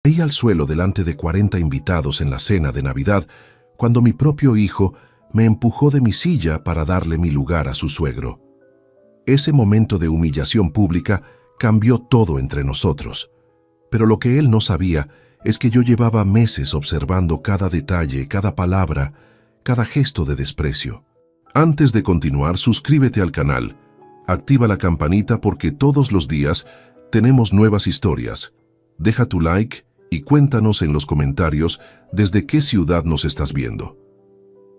Caí al suelo delante de 40 invitados en la cena de Navidad cuando mi propio hijo me empujó de mi silla para darle mi lugar a su suegro. Ese momento de humillación pública cambió todo entre nosotros, pero lo que él no sabía es que yo llevaba meses observando cada detalle, cada palabra, cada gesto de desprecio. Antes de continuar, suscríbete al canal, activa la campanita porque todos los días tenemos nuevas historias. Deja tu like y cuéntanos en los comentarios desde qué ciudad nos estás viendo.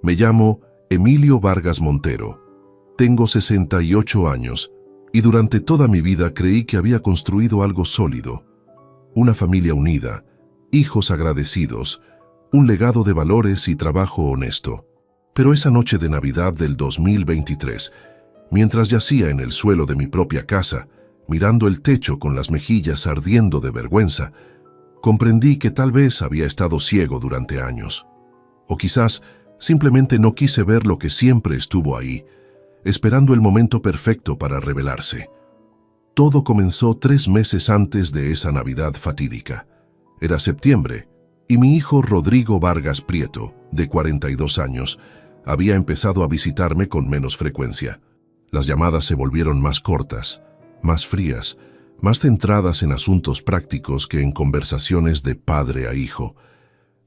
Me llamo Emilio Vargas Montero. Tengo 68 años y durante toda mi vida creí que había construido algo sólido. Una familia unida, hijos agradecidos, un legado de valores y trabajo honesto. Pero esa noche de Navidad del 2023, mientras yacía en el suelo de mi propia casa, mirando el techo con las mejillas ardiendo de vergüenza, comprendí que tal vez había estado ciego durante años. O quizás simplemente no quise ver lo que siempre estuvo ahí, esperando el momento perfecto para revelarse. Todo comenzó 3 meses antes de esa Navidad fatídica. Era septiembre, y mi hijo Rodrigo Vargas Prieto, de 42 años, había empezado a visitarme con menos frecuencia. Las llamadas se volvieron más cortas, más frías, más centradas en asuntos prácticos que en conversaciones de padre a hijo.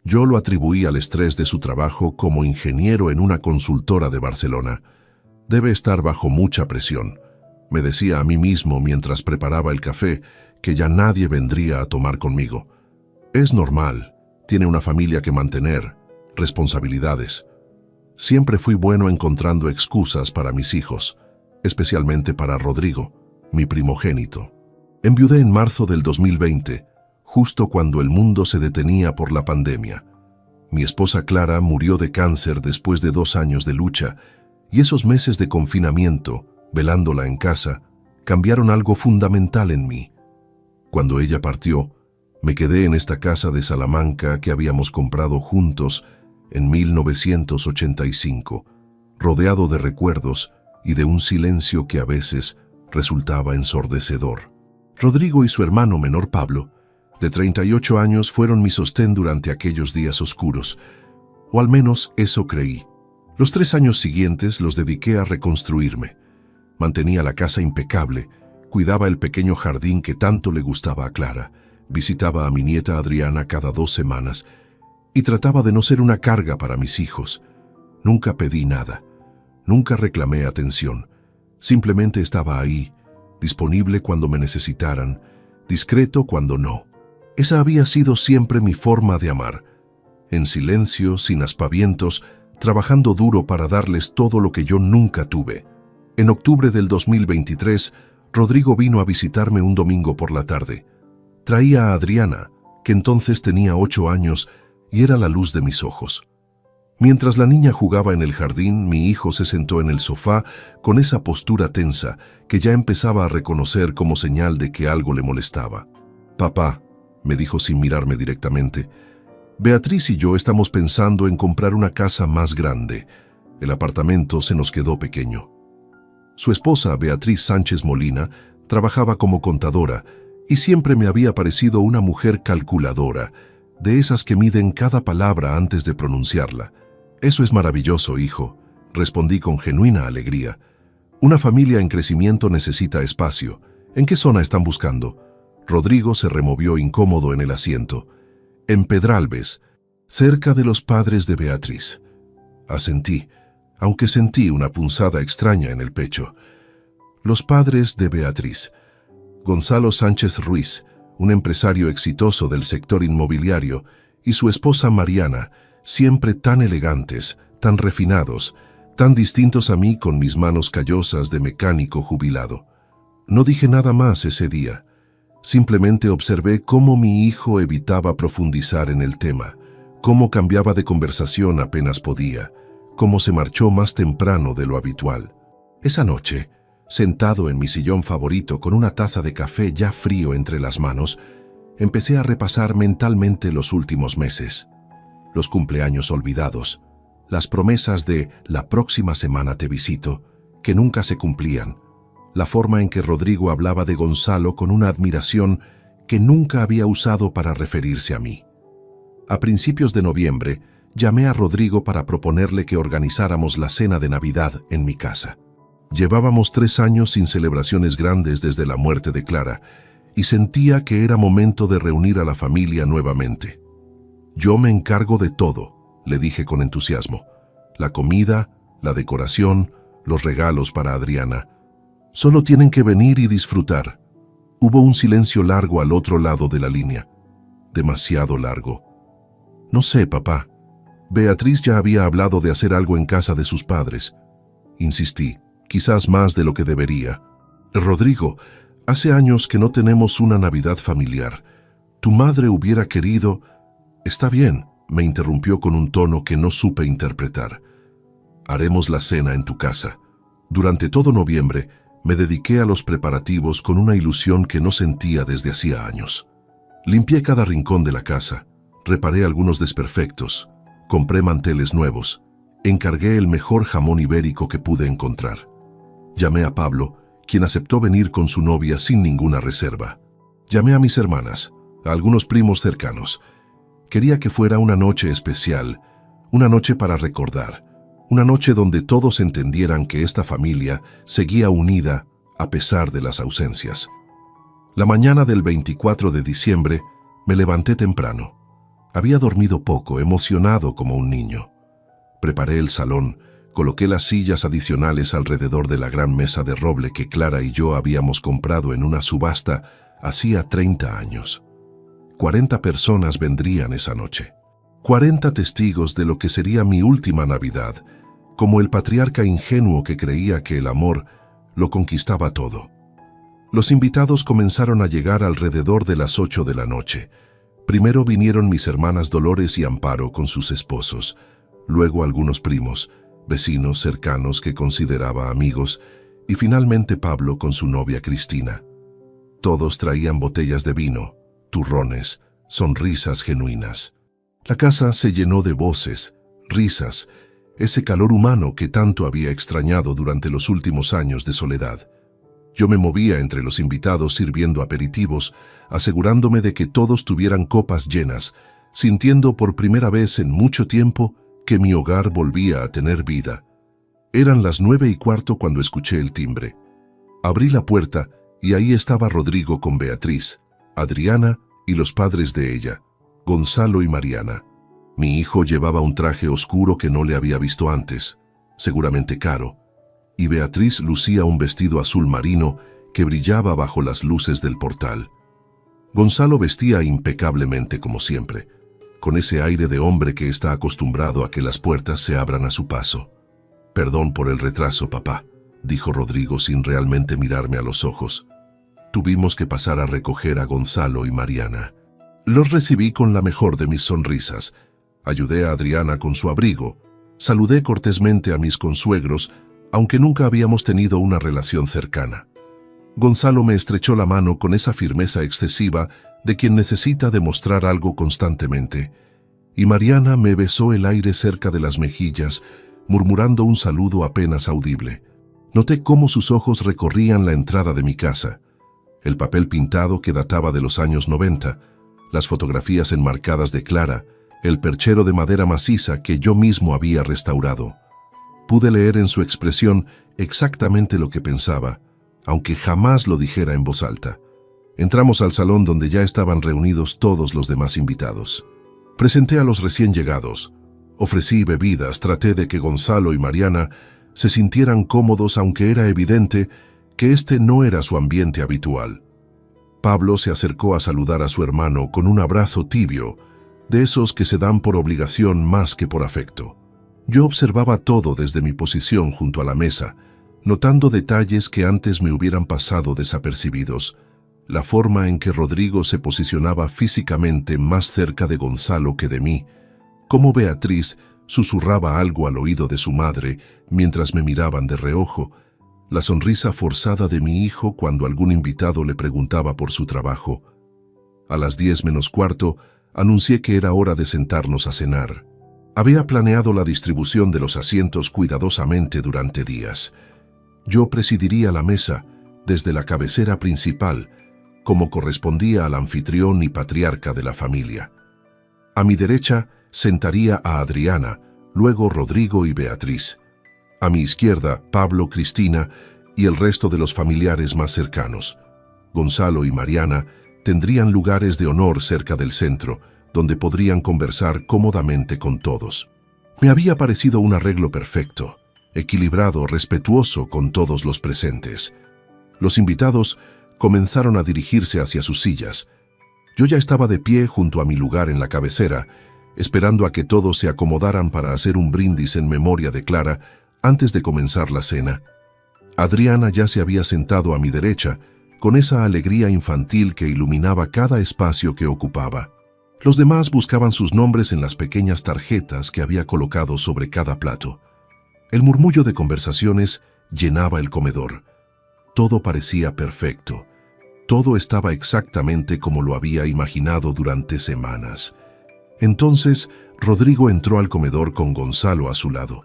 Yo lo atribuí al estrés de su trabajo como ingeniero en una consultora de Barcelona. Debe estar bajo mucha presión, me decía a mí mismo mientras preparaba el café, que ya nadie vendría a tomar conmigo. Es normal, tiene una familia que mantener, responsabilidades. Siempre fui bueno encontrando excusas para mis hijos, especialmente para Rodrigo, mi primogénito. Enviudé en marzo del 2020, justo cuando el mundo se detenía por la pandemia. Mi esposa Clara murió de cáncer después de 2 años de lucha, y esos meses de confinamiento, velándola en casa, cambiaron algo fundamental en mí. Cuando ella partió, me quedé en esta casa de Salamanca que habíamos comprado juntos en 1985, rodeado de recuerdos y de un silencio que a veces resultaba ensordecedor. Rodrigo y su hermano menor Pablo, de 38 años, fueron mi sostén durante aquellos días oscuros, o al menos eso creí. Los 3 años siguientes los dediqué a reconstruirme. Mantenía la casa impecable, cuidaba el pequeño jardín que tanto le gustaba a Clara, visitaba a mi nieta Adriana cada 2 semanas y trataba de no ser una carga para mis hijos. Nunca pedí nada, nunca reclamé atención, simplemente estaba ahí, disponible cuando me necesitaran, discreto cuando no. Esa había sido siempre mi forma de amar, en silencio, sin aspavientos, trabajando duro para darles todo lo que yo nunca tuve. En octubre del 2023, Rodrigo vino a visitarme un domingo por la tarde. Traía a Adriana, que entonces tenía 8 años y era la luz de mis ojos. Mientras la niña jugaba en el jardín, mi hijo se sentó en el sofá con esa postura tensa que ya empezaba a reconocer como señal de que algo le molestaba. «Papá», me dijo sin mirarme directamente, «Beatriz y yo estamos pensando en comprar una casa más grande. El apartamento se nos quedó pequeño». Su esposa, Beatriz Sánchez Molina, trabajaba como contadora y siempre me había parecido una mujer calculadora, de esas que miden cada palabra antes de pronunciarla. «Eso es maravilloso, hijo», respondí con genuina alegría. «Una familia en crecimiento necesita espacio. ¿En qué zona están buscando?» Rodrigo se removió incómodo en el asiento. «En Pedralbes, cerca de los padres de Beatriz». Asentí, aunque sentí una punzada extraña en el pecho. Los padres de Beatriz. Gonzalo Sánchez Ruiz, un empresario exitoso del sector inmobiliario, y su esposa Mariana, siempre tan elegantes, tan refinados, tan distintos a mí con mis manos callosas de mecánico jubilado. No dije nada más ese día. Simplemente observé cómo mi hijo evitaba profundizar en el tema, cómo cambiaba de conversación apenas podía, cómo se marchó más temprano de lo habitual. Esa noche, sentado en mi sillón favorito con una taza de café ya frío entre las manos, empecé a repasar mentalmente los últimos meses. Los cumpleaños olvidados, las promesas de «la próxima semana te visito», que nunca se cumplían, la forma en que Rodrigo hablaba de Gonzalo con una admiración que nunca había usado para referirse a mí. A principios de noviembre, llamé a Rodrigo para proponerle que organizáramos la cena de Navidad en mi casa. Llevábamos 3 años sin celebraciones grandes desde la muerte de Clara, y sentía que era momento de reunir a la familia nuevamente. «Yo me encargo de todo», le dije con entusiasmo. «La comida, la decoración, los regalos para Adriana. Solo tienen que venir y disfrutar». Hubo un silencio largo al otro lado de la línea. Demasiado largo. «No sé, papá. Beatriz ya había hablado de hacer algo en casa de sus padres». Insistí, quizás más de lo que debería. «Rodrigo, hace años que no tenemos una Navidad familiar. Tu madre hubiera querido...» «Está bien», me interrumpió con un tono que no supe interpretar. «Haremos la cena en tu casa». Durante todo noviembre, me dediqué a los preparativos con una ilusión que no sentía desde hacía años. Limpié cada rincón de la casa, reparé algunos desperfectos, compré manteles nuevos, encargué el mejor jamón ibérico que pude encontrar. Llamé a Pablo, quien aceptó venir con su novia sin ninguna reserva. Llamé a mis hermanas, a algunos primos cercanos. Quería que fuera una noche especial, una noche para recordar, una noche donde todos entendieran que esta familia seguía unida a pesar de las ausencias. La mañana del 24 de diciembre me levanté temprano. Había dormido poco, emocionado como un niño. Preparé el salón, coloqué las sillas adicionales alrededor de la gran mesa de roble que Clara y yo habíamos comprado en una subasta hacía 30 años. 40 personas vendrían esa noche. 40 testigos de lo que sería mi última Navidad, como el patriarca ingenuo que creía que el amor lo conquistaba todo. Los invitados comenzaron a llegar alrededor de las 8 de la noche. Primero vinieron mis hermanas Dolores y Amparo con sus esposos, luego algunos primos, vecinos cercanos que consideraba amigos, y finalmente Pablo con su novia Cristina. Todos traían botellas de vino, turrones, sonrisas genuinas. La casa se llenó de voces, risas, ese calor humano que tanto había extrañado durante los últimos años de soledad. Yo me movía entre los invitados sirviendo aperitivos, asegurándome de que todos tuvieran copas llenas, sintiendo por primera vez en mucho tiempo que mi hogar volvía a tener vida. Eran las 9:15 cuando escuché el timbre. Abrí la puerta y ahí estaba Rodrigo con Beatriz, Adriana y los padres de ella, Gonzalo y Mariana. Mi hijo llevaba un traje oscuro que no le había visto antes, seguramente caro, y Beatriz lucía un vestido azul marino que brillaba bajo las luces del portal. Gonzalo vestía impecablemente como siempre, con ese aire de hombre que está acostumbrado a que las puertas se abran a su paso. «Perdón por el retraso, papá», dijo Rodrigo sin realmente mirarme a los ojos. Tuvimos que pasar a recoger a Gonzalo y Mariana. Los recibí con la mejor de mis sonrisas. Ayudé a Adriana con su abrigo. Saludé cortésmente a mis consuegros, aunque nunca habíamos tenido una relación cercana. Gonzalo me estrechó la mano con esa firmeza excesiva de quien necesita demostrar algo constantemente, y Mariana me besó el aire cerca de las mejillas, murmurando un saludo apenas audible. Noté cómo sus ojos recorrían la entrada de mi casa, el papel pintado que databa de los años 90, las fotografías enmarcadas de Clara, el perchero de madera maciza que yo mismo había restaurado. Pude leer en su expresión exactamente lo que pensaba, aunque jamás lo dijera en voz alta. Entramos al salón donde ya estaban reunidos todos los demás invitados. Presenté a los recién llegados. Ofrecí bebidas, traté de que Gonzalo y Mariana se sintieran cómodos, aunque era evidente que este no era su ambiente habitual. Pablo se acercó a saludar a su hermano con un abrazo tibio, de esos que se dan por obligación más que por afecto. Yo observaba todo desde mi posición junto a la mesa, notando detalles que antes me hubieran pasado desapercibidos. La forma en que Rodrigo se posicionaba físicamente más cerca de Gonzalo que de mí, cómo Beatriz susurraba algo al oído de su madre mientras me miraban de reojo, la sonrisa forzada de mi hijo cuando algún invitado le preguntaba por su trabajo. A las 10:45 anuncié que era hora de sentarnos a cenar. Había planeado la distribución de los asientos cuidadosamente durante días. Yo presidiría la mesa desde la cabecera principal, como correspondía al anfitrión y patriarca de la familia. A mi derecha sentaría a Adriana, luego Rodrigo y Beatriz. A mi izquierda, Pablo, Cristina y el resto de los familiares más cercanos. Gonzalo y Mariana tendrían lugares de honor cerca del centro, donde podrían conversar cómodamente con todos. Me había parecido un arreglo perfecto, equilibrado, respetuoso con todos los presentes. Los invitados comenzaron a dirigirse hacia sus sillas. Yo ya estaba de pie junto a mi lugar en la cabecera, esperando a que todos se acomodaran para hacer un brindis en memoria de Clara antes de comenzar la cena. Adriana ya se había sentado a mi derecha, con esa alegría infantil que iluminaba cada espacio que ocupaba. Los demás buscaban sus nombres en las pequeñas tarjetas que había colocado sobre cada plato. El murmullo de conversaciones llenaba el comedor. Todo parecía perfecto. Todo estaba exactamente como lo había imaginado durante semanas. Entonces, Rodrigo entró al comedor con Gonzalo a su lado.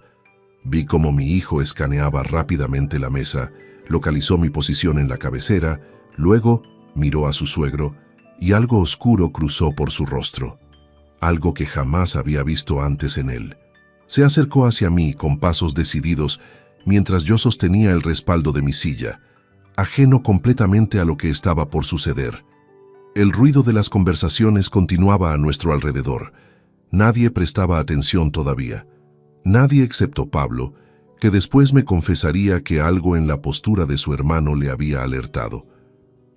Vi cómo mi hijo escaneaba rápidamente la mesa, localizó mi posición en la cabecera, luego miró a su suegro y algo oscuro cruzó por su rostro. Algo que jamás había visto antes en él. Se acercó hacia mí con pasos decididos mientras yo sostenía el respaldo de mi silla, ajeno completamente a lo que estaba por suceder. El ruido de las conversaciones continuaba a nuestro alrededor. Nadie prestaba atención todavía. Nadie excepto Pablo, que después me confesaría que algo en la postura de su hermano le había alertado.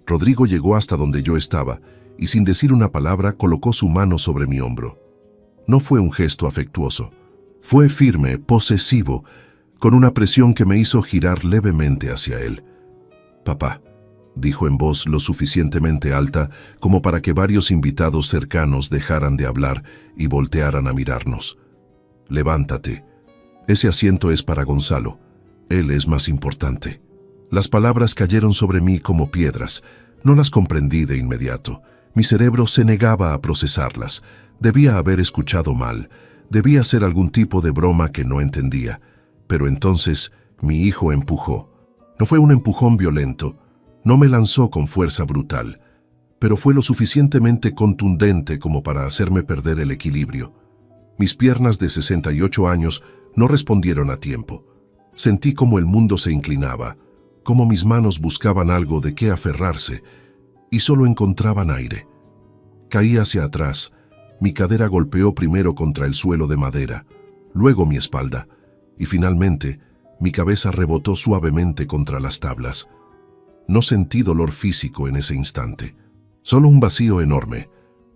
Rodrigo llegó hasta donde yo estaba y sin decir una palabra colocó su mano sobre mi hombro. No fue un gesto afectuoso. Fue firme, posesivo, con una presión que me hizo girar levemente hacia él. «Papá», dijo en voz lo suficientemente alta como para que varios invitados cercanos dejaran de hablar y voltearan a mirarnos. «Levántate. Ese asiento es para Gonzalo. Él es más importante». Las palabras cayeron sobre mí como piedras. No las comprendí de inmediato. Mi cerebro se negaba a procesarlas. Debía haber escuchado mal. Debía ser algún tipo de broma que no entendía. Pero entonces mi hijo empujó. No fue un empujón violento. No me lanzó con fuerza brutal. Pero fue lo suficientemente contundente como para hacerme perder el equilibrio. Mis piernas de 68 años no respondieron a tiempo. Sentí como el mundo se inclinaba, como mis manos buscaban algo de qué aferrarse, y solo encontraban aire. Caí hacia atrás. Mi cadera golpeó primero contra el suelo de madera, luego mi espalda, y finalmente mi cabeza rebotó suavemente contra las tablas. No sentí dolor físico en ese instante, solo un vacío enorme,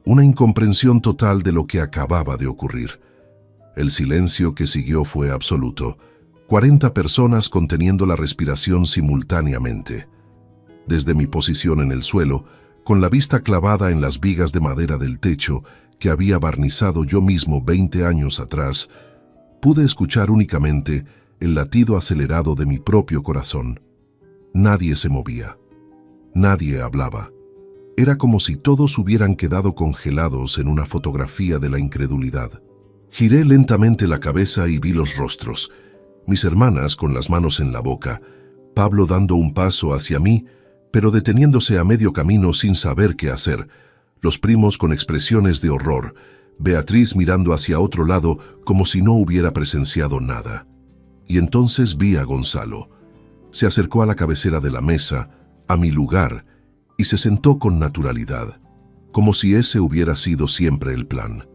una incomprensión total de lo que acababa de ocurrir. El silencio que siguió fue absoluto. 40 personas conteniendo la respiración simultáneamente. Desde mi posición en el suelo, con la vista clavada en las vigas de madera del techo que había barnizado yo mismo 20 años atrás, pude escuchar únicamente el latido acelerado de mi propio corazón. Nadie se movía. Nadie hablaba. Era como si todos hubieran quedado congelados en una fotografía de la incredulidad. Giré lentamente la cabeza y vi los rostros. Mis hermanas con las manos en la boca, Pablo dando un paso hacia mí, pero deteniéndose a medio camino sin saber qué hacer, los primos con expresiones de horror, Beatriz mirando hacia otro lado como si no hubiera presenciado nada. Y entonces vi a Gonzalo. Se acercó a la cabecera de la mesa, a mi lugar, y se sentó con naturalidad, como si ese hubiera sido siempre el plan.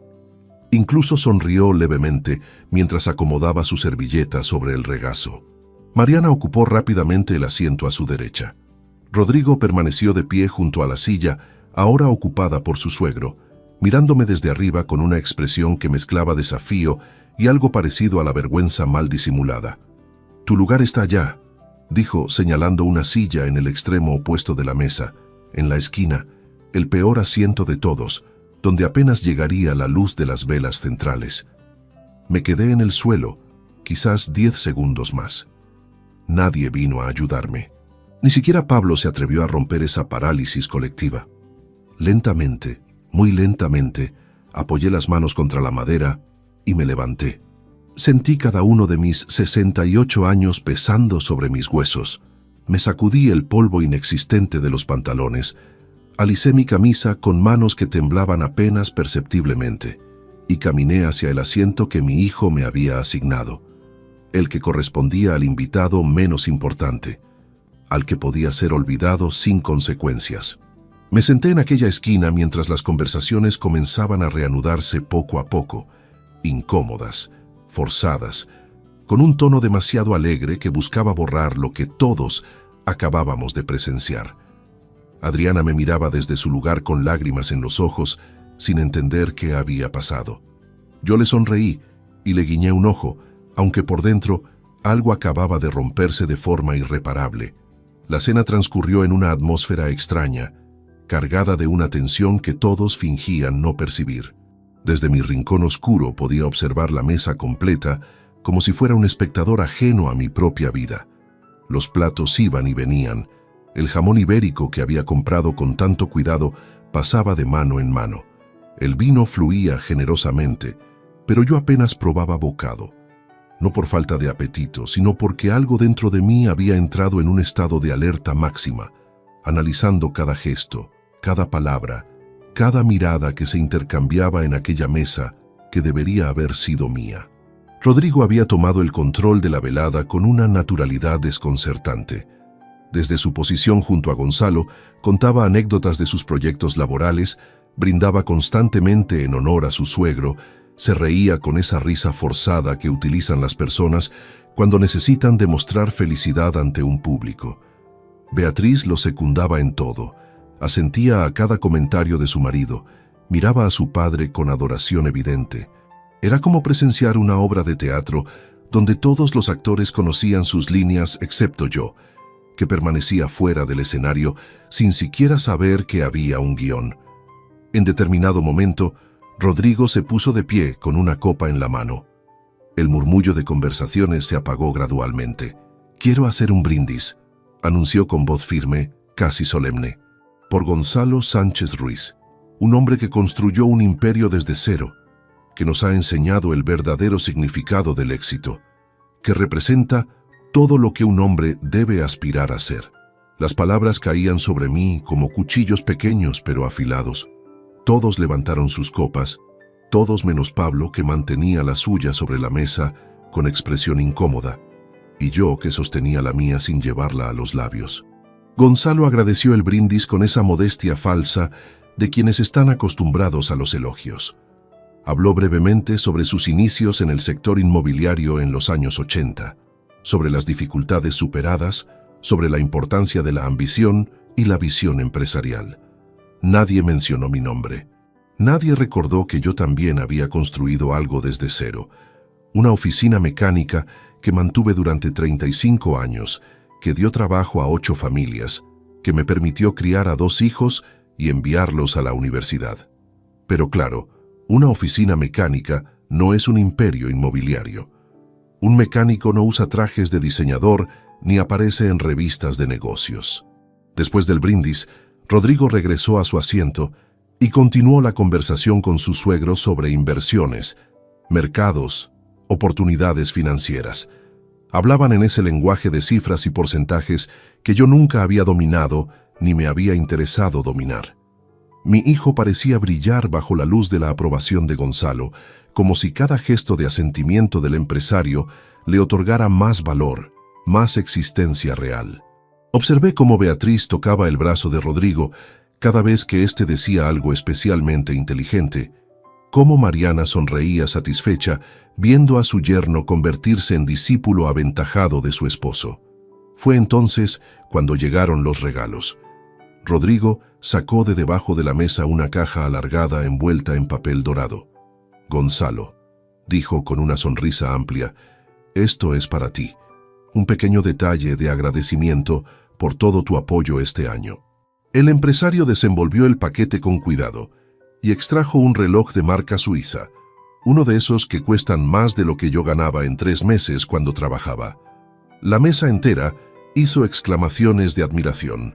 Incluso sonrió levemente mientras acomodaba su servilleta sobre el regazo. Mariana ocupó rápidamente el asiento a su derecha. Rodrigo permaneció de pie junto a la silla, ahora ocupada por su suegro, mirándome desde arriba con una expresión que mezclaba desafío y algo parecido a la vergüenza mal disimulada. «Tu lugar está allá», dijo señalando una silla en el extremo opuesto de la mesa, en la esquina, el peor asiento de todos, donde apenas llegaría la luz de las velas centrales. Me quedé en el suelo, quizás 10 segundos más. Nadie vino a ayudarme. Ni siquiera Pablo se atrevió a romper esa parálisis colectiva. Lentamente, muy lentamente, apoyé las manos contra la madera y me levanté. Sentí cada uno de mis 68 años pesando sobre mis huesos. Me sacudí el polvo inexistente de los pantalones, Alicé mi camisa con manos que temblaban apenas perceptiblemente y caminé hacia el asiento que mi hijo me había asignado, el que correspondía al invitado menos importante, al que podía ser olvidado sin consecuencias. Me senté en aquella esquina mientras las conversaciones comenzaban a reanudarse poco a poco, incómodas, forzadas, con un tono demasiado alegre que buscaba borrar lo que todos acabábamos de presenciar. Adriana me miraba desde su lugar con lágrimas en los ojos, sin entender qué había pasado. Yo le sonreí y le guiñé un ojo, aunque por dentro algo acababa de romperse de forma irreparable. La cena transcurrió en una atmósfera extraña, cargada de una tensión que todos fingían no percibir. Desde mi rincón oscuro podía observar la mesa completa como si fuera un espectador ajeno a mi propia vida. Los platos iban y venían. El jamón ibérico que había comprado con tanto cuidado pasaba de mano en mano. El vino fluía generosamente, pero yo apenas probaba bocado. No por falta de apetito, sino porque algo dentro de mí había entrado en un estado de alerta máxima, analizando cada gesto, cada palabra, cada mirada que se intercambiaba en aquella mesa que debería haber sido mía. Rodrigo había tomado el control de la velada con una naturalidad desconcertante. Desde su posición junto a Gonzalo, contaba anécdotas de sus proyectos laborales, brindaba constantemente en honor a su suegro, se reía con esa risa forzada que utilizan las personas cuando necesitan demostrar felicidad ante un público. Beatriz lo secundaba en todo, asentía a cada comentario de su marido, miraba a su padre con adoración evidente. Era como presenciar una obra de teatro donde todos los actores conocían sus líneas excepto yo, que permanecía fuera del escenario sin siquiera saber que había un guión. En determinado momento, Rodrigo se puso de pie con una copa en la mano. El murmullo de conversaciones se apagó gradualmente. «Quiero hacer un brindis», anunció con voz firme, casi solemne, «por Gonzalo Sánchez Ruiz, un hombre que construyó un imperio desde cero, que nos ha enseñado el verdadero significado del éxito, que representa todo lo que un hombre debe aspirar a ser». Las palabras caían sobre mí como cuchillos pequeños pero afilados. Todos levantaron sus copas, todos menos Pablo, que mantenía la suya sobre la mesa con expresión incómoda, y yo que sostenía la mía sin llevarla a los labios. Gonzalo agradeció el brindis con esa modestia falsa de quienes están acostumbrados a los elogios. Habló brevemente sobre sus inicios en el sector inmobiliario en los años 80, sobre las dificultades superadas, sobre la importancia de la ambición y la visión empresarial. Nadie mencionó mi nombre. Nadie recordó que yo también había construido algo desde cero. Una oficina mecánica que mantuve durante 35 años, que dio trabajo a 8 familias, que me permitió criar a 2 hijos y enviarlos a la universidad. Pero claro, una oficina mecánica no es un imperio inmobiliario. Un mecánico no usa trajes de diseñador ni aparece en revistas de negocios. Después del brindis, Rodrigo regresó a su asiento y continuó la conversación con su suegro sobre inversiones, mercados, oportunidades financieras. Hablaban en ese lenguaje de cifras y porcentajes que yo nunca había dominado ni me había interesado dominar. Mi hijo parecía brillar bajo la luz de la aprobación de Gonzalo, como si cada gesto de asentimiento del empresario le otorgara más valor, más existencia real. Observé cómo Beatriz tocaba el brazo de Rodrigo cada vez que éste decía algo especialmente inteligente, cómo Mariana sonreía satisfecha viendo a su yerno convertirse en discípulo aventajado de su esposo. Fue entonces cuando llegaron los regalos. Rodrigo sacó de debajo de la mesa una caja alargada envuelta en papel dorado. «Gonzalo», dijo con una sonrisa amplia, «esto es para ti. Un pequeño detalle de agradecimiento por todo tu apoyo este año». El empresario desenvolvió el paquete con cuidado y extrajo un reloj de marca suiza, uno de esos que cuestan más de lo que yo ganaba en 3 meses cuando trabajaba. La mesa entera hizo exclamaciones de admiración.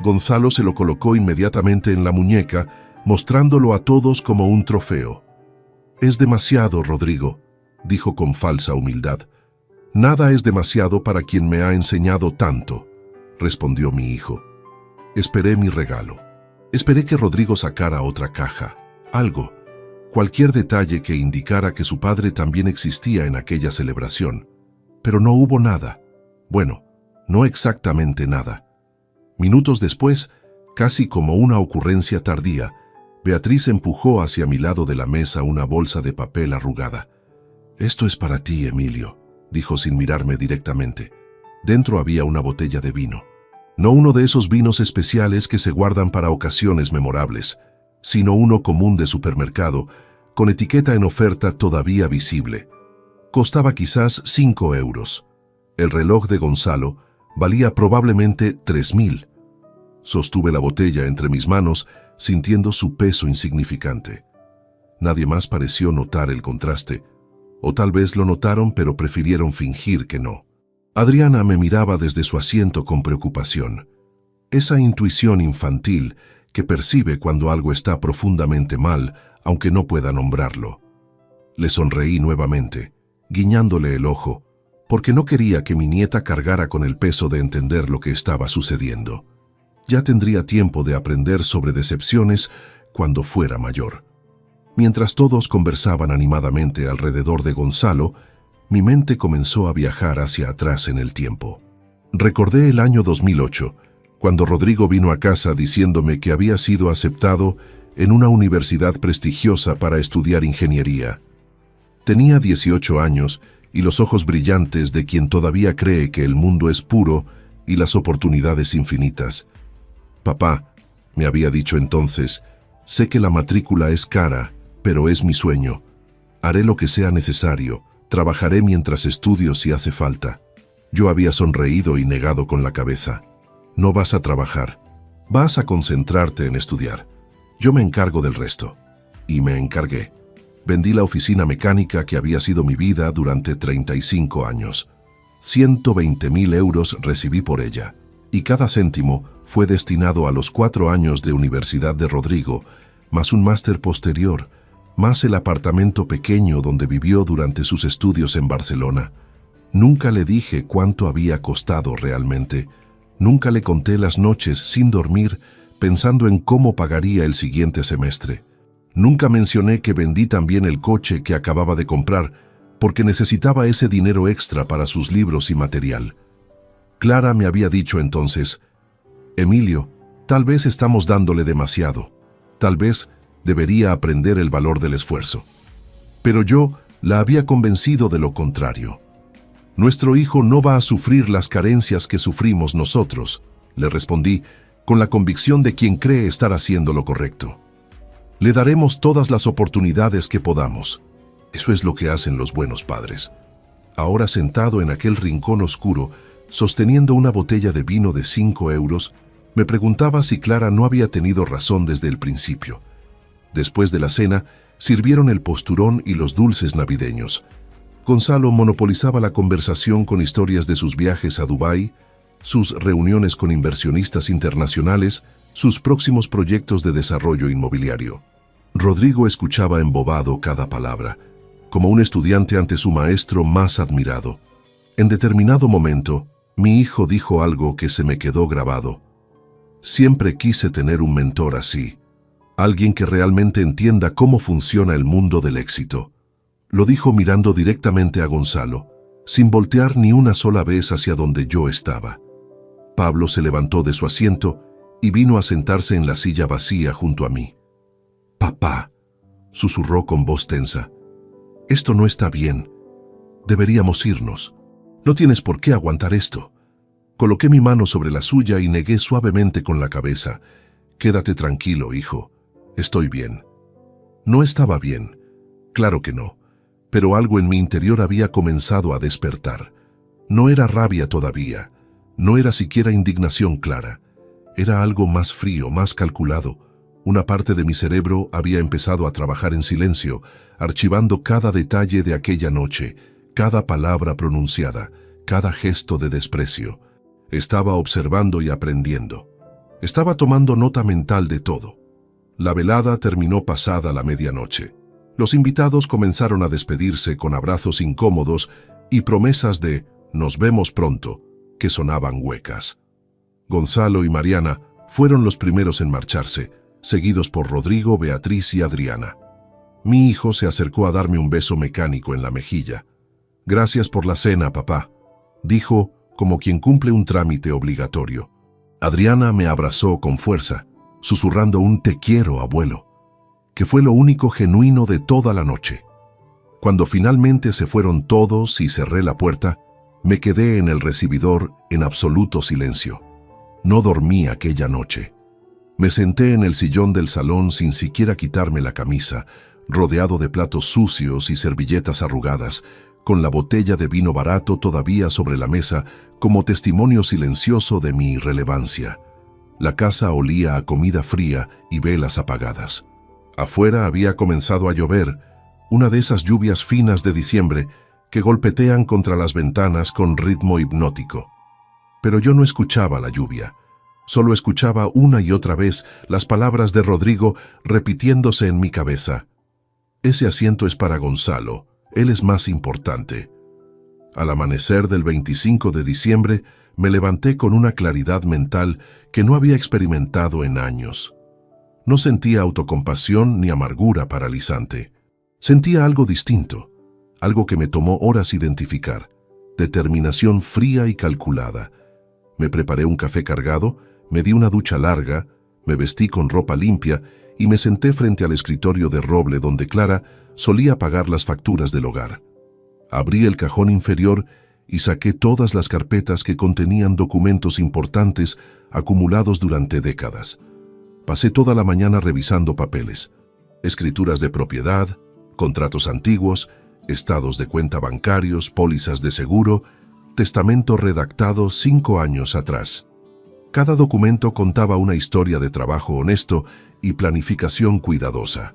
Gonzalo se lo colocó inmediatamente en la muñeca, mostrándolo a todos como un trofeo. «Es demasiado, Rodrigo», dijo con falsa humildad. «Nada es demasiado para quien me ha enseñado tanto», respondió mi hijo. Esperé mi regalo. Esperé que Rodrigo sacara otra caja, algo, cualquier detalle que indicara que su padre también existía en aquella celebración. Pero no hubo nada. Bueno, no exactamente nada. Minutos después, casi como una ocurrencia tardía, Beatriz empujó hacia mi lado de la mesa una bolsa de papel arrugada. «Esto es para ti, Emilio», dijo sin mirarme directamente. Dentro había una botella de vino. No uno de esos vinos especiales que se guardan para ocasiones memorables, sino uno común de supermercado, con etiqueta en oferta todavía visible. Costaba quizás 5 euros. El reloj de Gonzalo valía probablemente 3.000. Sostuve la botella entre mis manos, sintiendo su peso insignificante. Nadie más pareció notar el contraste, o tal vez lo notaron pero prefirieron fingir que no. Adriana me miraba desde su asiento con preocupación. Esa intuición infantil que percibe cuando algo está profundamente mal, aunque no pueda nombrarlo. Le sonreí nuevamente, guiñándole el ojo, porque no quería que mi nieta cargara con el peso de entender lo que estaba sucediendo. Ya tendría tiempo de aprender sobre decepciones cuando fuera mayor. Mientras todos conversaban animadamente alrededor de Gonzalo, mi mente comenzó a viajar hacia atrás en el tiempo. Recordé el año 2008, cuando Rodrigo vino a casa diciéndome que había sido aceptado en una universidad prestigiosa para estudiar ingeniería. Tenía 18 años y los ojos brillantes de quien todavía cree que el mundo es puro y las oportunidades infinitas. «Papá», me había dicho entonces, «sé que la matrícula es cara, pero es mi sueño. Haré lo que sea necesario. Trabajaré mientras estudio si hace falta». Yo había sonreído y negado con la cabeza. «No vas a trabajar. Vas a concentrarte en estudiar. Yo me encargo del resto». Y me encargué. Vendí la oficina mecánica que había sido mi vida durante 35 años. 120.000 euros recibí por ella, y cada céntimo fue destinado a los 4 años de universidad de Rodrigo, más un máster posterior, más el apartamento pequeño donde vivió durante sus estudios en Barcelona. Nunca le dije cuánto había costado realmente. Nunca le conté las noches sin dormir pensando en cómo pagaría el siguiente semestre. Nunca mencioné que vendí también el coche que acababa de comprar porque necesitaba ese dinero extra para sus libros y material. Clara me había dicho entonces: «Emilio, tal vez estamos dándole demasiado. Tal vez debería aprender el valor del esfuerzo». Pero yo la había convencido de lo contrario. «Nuestro hijo no va a sufrir las carencias que sufrimos nosotros», le respondí, con la convicción de quien cree estar haciendo lo correcto. «Le daremos todas las oportunidades que podamos». Eso es lo que hacen los buenos padres. Ahora sentado en aquel rincón oscuro, sosteniendo una botella de vino de 5 euros, me preguntaba si Clara no había tenido razón desde el principio. Después de la cena, sirvieron el posturón y los dulces navideños. Gonzalo monopolizaba la conversación con historias de sus viajes a Dubái, sus reuniones con inversionistas internacionales, sus próximos proyectos de desarrollo inmobiliario. Rodrigo escuchaba embobado cada palabra, como un estudiante ante su maestro más admirado. En determinado momento, mi hijo dijo algo que se me quedó grabado. «Siempre quise tener un mentor así, alguien que realmente entienda cómo funciona el mundo del éxito». Lo dijo mirando directamente a Gonzalo, sin voltear ni una sola vez hacia donde yo estaba. Pablo se levantó de su asiento y vino a sentarse en la silla vacía junto a mí. «Papá», susurró con voz tensa, «esto no está bien. Deberíamos irnos. No tienes por qué aguantar esto». Coloqué mi mano sobre la suya y negué suavemente con la cabeza. «Quédate tranquilo, hijo. Estoy bien». No estaba bien. Claro que no. Pero algo en mi interior había comenzado a despertar. No era rabia todavía. No era siquiera indignación clara. Era algo más frío, más calculado. Una parte de mi cerebro había empezado a trabajar en silencio, archivando cada detalle de aquella noche, cada palabra pronunciada, cada gesto de desprecio. Estaba observando y aprendiendo. Estaba tomando nota mental de todo. La velada terminó pasada la medianoche. Los invitados comenzaron a despedirse con abrazos incómodos y promesas de «nos vemos pronto», que sonaban huecas. Gonzalo y Mariana fueron los primeros en marcharse, seguidos por Rodrigo, Beatriz y Adriana. Mi hijo se acercó a darme un beso mecánico en la mejilla. «Gracias por la cena, papá», dijo, como quien cumple un trámite obligatorio. Adriana me abrazó con fuerza, susurrando un «te quiero, abuelo», que fue lo único genuino de toda la noche. Cuando finalmente se fueron todos y cerré la puerta, me quedé en el recibidor en absoluto silencio. No dormí aquella noche. Me senté en el sillón del salón sin siquiera quitarme la camisa, rodeado de platos sucios y servilletas arrugadas, con la botella de vino barato todavía sobre la mesa como testimonio silencioso de mi irrelevancia. La casa olía a comida fría y velas apagadas. Afuera había comenzado a llover, una de esas lluvias finas de diciembre que golpetean contra las ventanas con ritmo hipnótico. Pero yo no escuchaba la lluvia. Solo escuchaba una y otra vez las palabras de Rodrigo repitiéndose en mi cabeza. «Ese asiento es para Gonzalo, él es más importante». Al amanecer del 25 de diciembre, me levanté con una claridad mental que no había experimentado en años. No sentía autocompasión ni amargura paralizante. Sentía algo distinto, algo que me tomó horas identificar, determinación fría y calculada. Me preparé un café cargado, me di una ducha larga, me vestí con ropa limpia y me senté frente al escritorio de roble donde Clara solía pagar las facturas del hogar. Abrí el cajón inferior y saqué todas las carpetas que contenían documentos importantes acumulados durante décadas. Pasé toda la mañana revisando papeles, escrituras de propiedad, contratos antiguos, estados de cuenta bancarios, pólizas de seguro, testamento redactado 5 años atrás. Cada documento contaba una historia de trabajo honesto y planificación cuidadosa.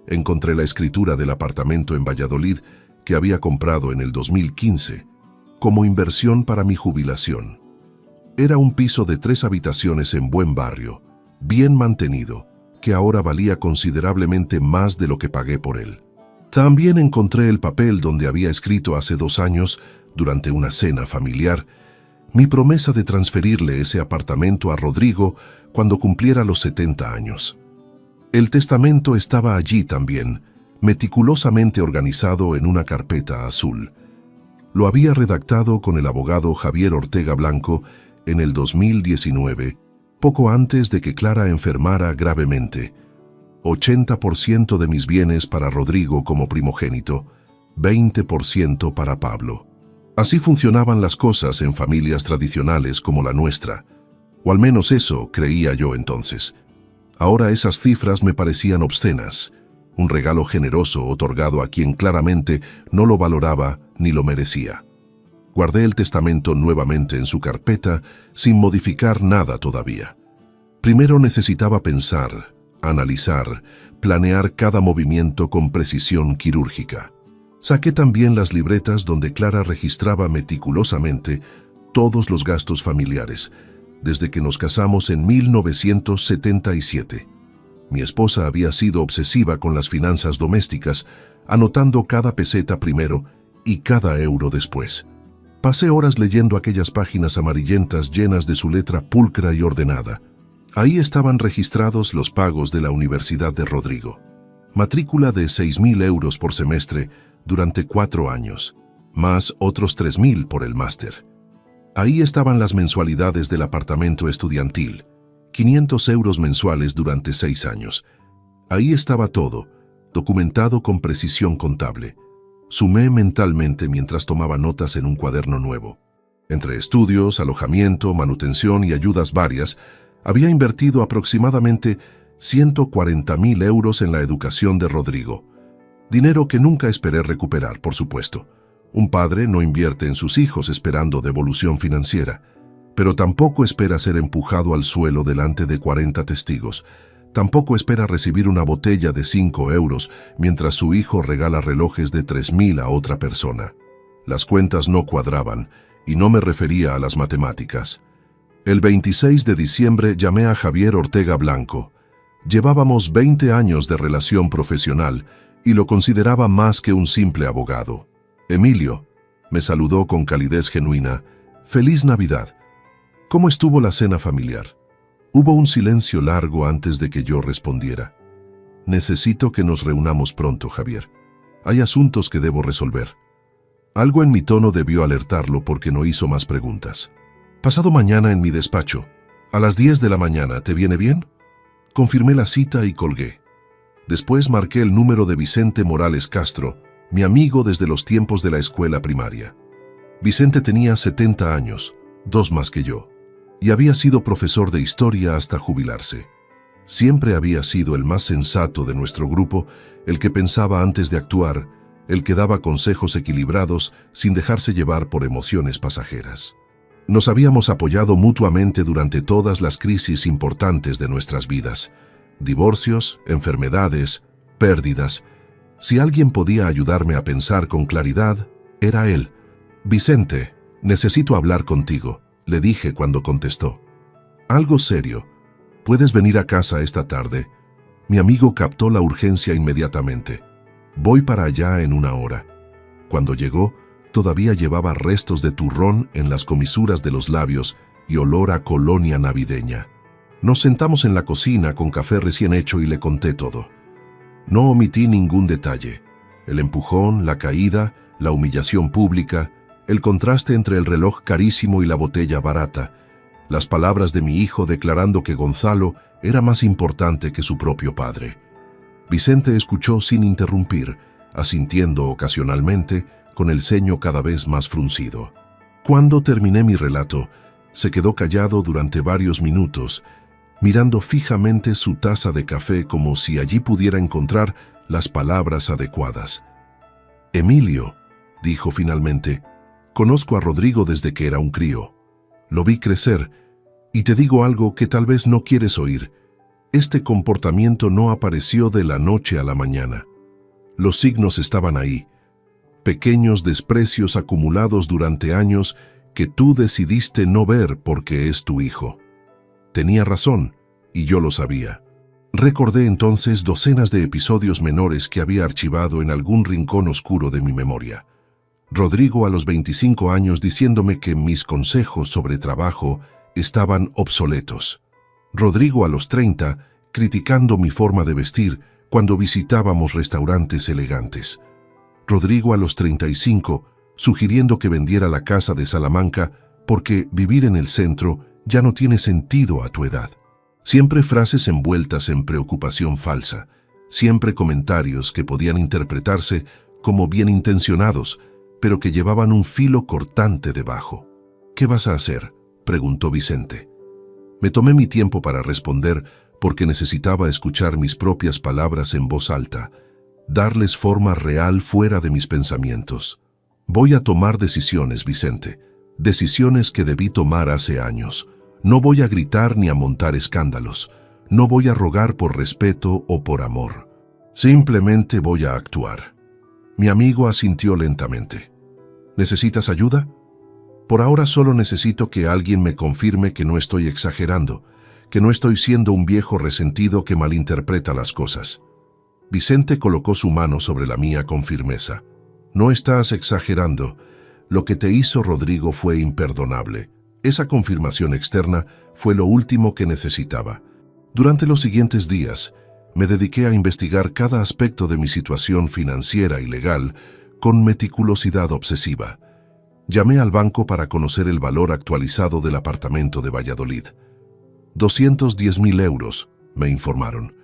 Encontré la escritura del apartamento en Valladolid que había comprado en el 2015, como inversión para mi jubilación. Era un piso de 3 habitaciones en buen barrio, bien mantenido, que ahora valía considerablemente más de lo que pagué por él. También encontré el papel donde había escrito hace 2 años, durante una cena familiar, mi promesa de transferirle ese apartamento a Rodrigo cuando cumpliera los 70 años. El testamento estaba allí también, meticulosamente organizado en una carpeta azul. Lo había redactado con el abogado Javier Ortega Blanco en el 2019, poco antes de que Clara enfermara gravemente. 80% de mis bienes para Rodrigo como primogénito, 20% para Pablo. Así funcionaban las cosas en familias tradicionales como la nuestra, o al menos eso creía yo entonces. Ahora esas cifras me parecían obscenas, un regalo generoso otorgado a quien claramente no lo valoraba ni lo merecía. Guardé el testamento nuevamente en su carpeta sin modificar nada todavía. Primero necesitaba pensar, analizar, planear cada movimiento con precisión quirúrgica. Saqué también las libretas donde Clara registraba meticulosamente todos los gastos familiares, desde que nos casamos en 1977. Mi esposa había sido obsesiva con las finanzas domésticas, anotando cada peseta primero y cada euro después. Pasé horas leyendo aquellas páginas amarillentas llenas de su letra pulcra y ordenada. Ahí estaban registrados los pagos de la Universidad de Rodrigo. Matrícula de 6.000 euros por semestre durante 4 años, más otros 3.000 por el máster. Ahí estaban las mensualidades del apartamento estudiantil, 500 euros mensuales durante 6 años. Ahí estaba todo, documentado con precisión contable. Sumé mentalmente mientras tomaba notas en un cuaderno nuevo. Entre estudios, alojamiento, manutención y ayudas varias, había invertido aproximadamente 140.000 euros en la educación de Rodrigo. Dinero que nunca esperé recuperar, por supuesto. Un padre no invierte en sus hijos esperando devolución financiera, pero tampoco espera ser empujado al suelo delante de 40 testigos. Tampoco espera recibir una botella de 5 euros mientras su hijo regala relojes de 3.000 a otra persona. Las cuentas no cuadraban, y no me refería a las matemáticas. El 26 de diciembre llamé a Javier Ortega Blanco. Llevábamos 20 años de relación profesional y lo consideraba más que un simple abogado. «Emilio», me saludó con calidez genuina, «Feliz Navidad. ¿Cómo estuvo la cena familiar?» Hubo un silencio largo antes de que yo respondiera. Necesito que nos reunamos pronto, Javier. Hay asuntos que debo resolver. Algo en mi tono debió alertarlo porque no hizo más preguntas. Pasado mañana en mi despacho. A las 10 de la mañana, ¿te viene bien? Confirmé la cita y colgué. Después marqué el número de Vicente Morales Castro, mi amigo desde los tiempos de la escuela primaria. Vicente tenía 70 años, 2 más que yo, y había sido profesor de historia hasta jubilarse. Siempre había sido el más sensato de nuestro grupo, el que pensaba antes de actuar, el que daba consejos equilibrados sin dejarse llevar por emociones pasajeras. Nos habíamos apoyado mutuamente durante todas las crisis importantes de nuestras vidas. Divorcios, enfermedades, pérdidas. Si alguien podía ayudarme a pensar con claridad, era él. «Vicente, necesito hablar contigo», le dije cuando contestó. «Algo serio. ¿Puedes venir a casa esta tarde?» Mi amigo captó la urgencia inmediatamente. «Voy para allá en 1 hora». Cuando llegó, todavía llevaba restos de turrón en las comisuras de los labios y olor a colonia navideña. Nos sentamos en la cocina con café recién hecho y le conté todo. No omití ningún detalle. El empujón, la caída, la humillación pública, el contraste entre el reloj carísimo y la botella barata, las palabras de mi hijo declarando que Gonzalo era más importante que su propio padre. Vicente escuchó sin interrumpir, asintiendo ocasionalmente, con el ceño cada vez más fruncido. Cuando terminé mi relato, se quedó callado durante varios minutos, mirando fijamente su taza de café como si allí pudiera encontrar las palabras adecuadas. «Emilio», dijo finalmente, «conozco a Rodrigo desde que era un crío. Lo vi crecer, y te digo algo que tal vez no quieres oír. Este comportamiento no apareció de la noche a la mañana. Los signos estaban ahí, pequeños desprecios acumulados durante años que tú decidiste no ver porque es tu hijo. Tenía razón, y yo lo sabía». Recordé entonces docenas de episodios menores que había archivado en algún rincón oscuro de mi memoria. Rodrigo a los 25 años diciéndome que mis consejos sobre trabajo estaban obsoletos. Rodrigo a los 30 criticando mi forma de vestir cuando visitábamos restaurantes elegantes. Rodrigo a los 35 sugiriendo que vendiera la casa de Salamanca porque vivir en el centro ya no tiene sentido a tu edad. Siempre frases envueltas en preocupación falsa, siempre comentarios que podían interpretarse como bien intencionados, pero que llevaban un filo cortante debajo. «¿Qué vas a hacer?», preguntó Vicente. Me tomé mi tiempo para responder porque necesitaba escuchar mis propias palabras en voz alta, darles forma real fuera de mis pensamientos. «Voy a tomar decisiones, Vicente, decisiones que debí tomar hace años. No voy a gritar ni a montar escándalos. No voy a rogar por respeto o por amor. Simplemente voy a actuar». Mi amigo asintió lentamente. «¿Necesitas ayuda?» «Por ahora solo necesito que alguien me confirme que no estoy exagerando, que no estoy siendo un viejo resentido que malinterpreta las cosas». Vicente colocó su mano sobre la mía con firmeza. «No estás exagerando. Lo que te hizo Rodrigo fue imperdonable. Esa confirmación externa fue lo último que necesitaba». Durante los siguientes días, me dediqué a investigar cada aspecto de mi situación financiera y legal con meticulosidad obsesiva. Llamé al banco para conocer el valor actualizado del apartamento de Valladolid. 210.000 euros, me informaron.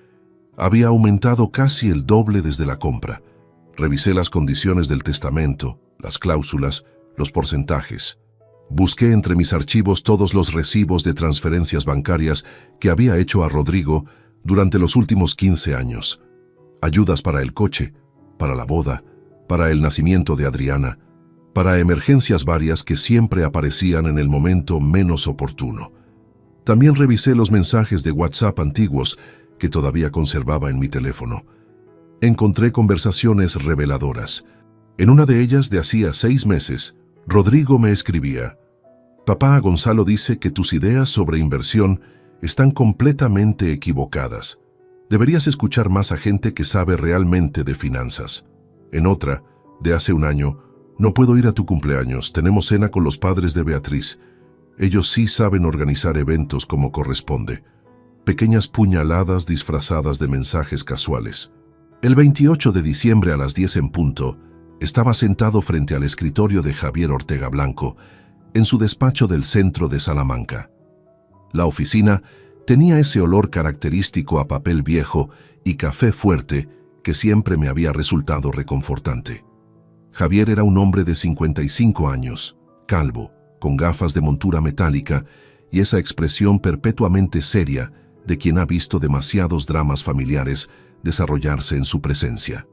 Había aumentado casi el doble desde la compra. Revisé las condiciones del testamento, las cláusulas, los porcentajes. Busqué entre mis archivos todos los recibos de transferencias bancarias que había hecho a Rodrigo durante los últimos 15 años. Ayudas para el coche, para la boda, para el nacimiento de Adriana, para emergencias varias que siempre aparecían en el momento menos oportuno. También revisé los mensajes de WhatsApp antiguos que todavía conservaba en mi teléfono. Encontré conversaciones reveladoras. En una de ellas, de hacía 6 meses, Rodrigo me escribía: «Papá, Gonzalo dice que tus ideas sobre inversión están completamente equivocadas. Deberías escuchar más a gente que sabe realmente de finanzas». En otra, de hace 1 año: «No puedo ir a tu cumpleaños, tenemos cena con los padres de Beatriz. Ellos sí saben organizar eventos como corresponde. pequeñas puñaladas disfrazadas de mensajes casuales. El 28 de diciembre a las 10 en punto, estaba sentado frente al escritorio de Javier Ortega Blanco, en su despacho del centro de Salamanca. La oficina tenía ese olor característico a papel viejo y café fuerte que siempre me había resultado reconfortante. Javier era un hombre de 55 años, calvo, con gafas de montura metálica y esa expresión perpetuamente seria de quien ha visto demasiados dramas familiares desarrollarse en su presencia.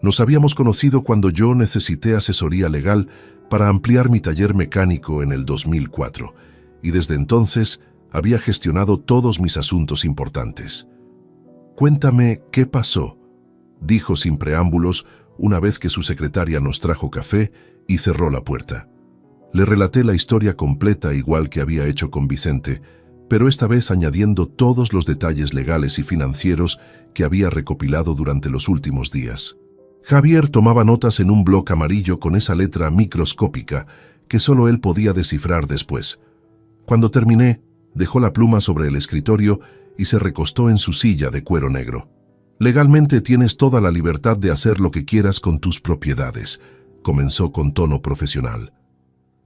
Nos habíamos conocido cuando yo necesité asesoría legal para ampliar mi taller mecánico en el 2004, y desde entonces había gestionado todos mis asuntos importantes. «Cuéntame qué pasó», dijo sin preámbulos una vez que su secretaria nos trajo café y cerró la puerta. Le relaté la historia completa igual que había hecho con Vicente, pero esta vez añadiendo todos los detalles legales y financieros que había recopilado durante los últimos días. Javier tomaba notas en un bloc amarillo con esa letra microscópica que solo él podía descifrar después. Cuando terminé, dejó la pluma sobre el escritorio y se recostó en su silla de cuero negro. «Legalmente tienes toda la libertad de hacer lo que quieras con tus propiedades», comenzó con tono profesional.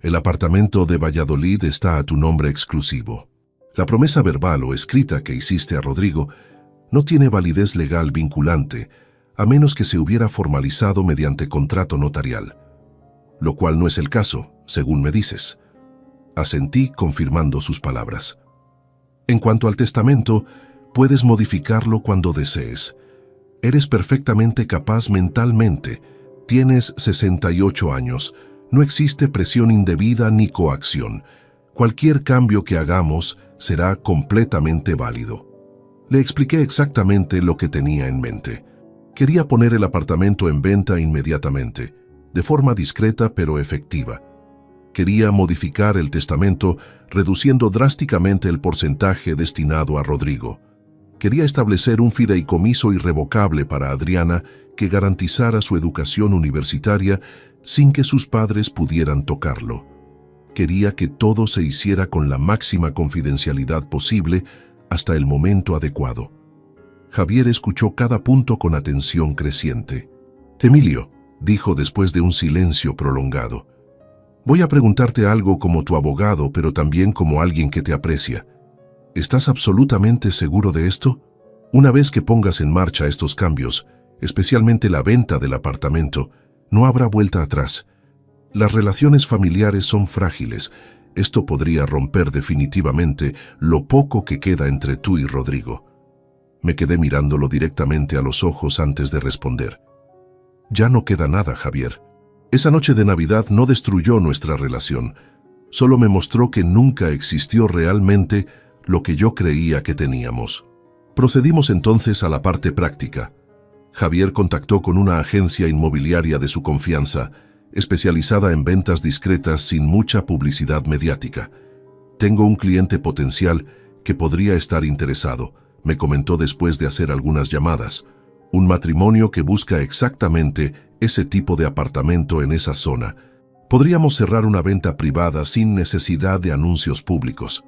«El apartamento de Valladolid está a tu nombre exclusivo. La promesa verbal o escrita que hiciste a Rodrigo no tiene validez legal vinculante, a menos que se hubiera formalizado mediante contrato notarial, lo cual no es el caso, según me dices». Asentí confirmando sus palabras. «En cuanto al testamento, puedes modificarlo cuando desees. Eres perfectamente capaz mentalmente, tienes 68 años, no existe presión indebida ni coacción. Cualquier cambio que hagamos será completamente válido». Le expliqué exactamente lo que tenía en mente. Quería poner el apartamento en venta inmediatamente, de forma discreta pero efectiva. Quería modificar el testamento reduciendo drásticamente el porcentaje destinado a Rodrigo. Quería establecer un fideicomiso irrevocable para Adriana que garantizara su educación universitaria sin que sus padres pudieran tocarlo. Quería que todo se hiciera con la máxima confidencialidad posible hasta el momento adecuado. Javier escuchó cada punto con atención creciente. «Emilio», dijo después de un silencio prolongado, «voy a preguntarte algo como tu abogado, pero también como alguien que te aprecia. ¿Estás absolutamente seguro de esto? Una vez que pongas en marcha estos cambios, especialmente la venta del apartamento, no habrá vuelta atrás. Las relaciones familiares son frágiles. Esto podría romper definitivamente lo poco que queda entre tú y Rodrigo». Me quedé mirándolo directamente a los ojos antes de responder. «Ya no queda nada, Javier. Esa noche de Navidad no destruyó nuestra relación. Solo me mostró que nunca existió realmente lo que yo creía que teníamos». Procedimos entonces a la parte práctica. Javier contactó con una agencia inmobiliaria de su confianza, especializada en ventas discretas sin mucha publicidad mediática. «Tengo un cliente potencial que podría estar interesado», me comentó después de hacer algunas llamadas. «Un matrimonio que busca exactamente ese tipo de apartamento en esa zona. Podríamos cerrar una venta privada sin necesidad de anuncios públicos».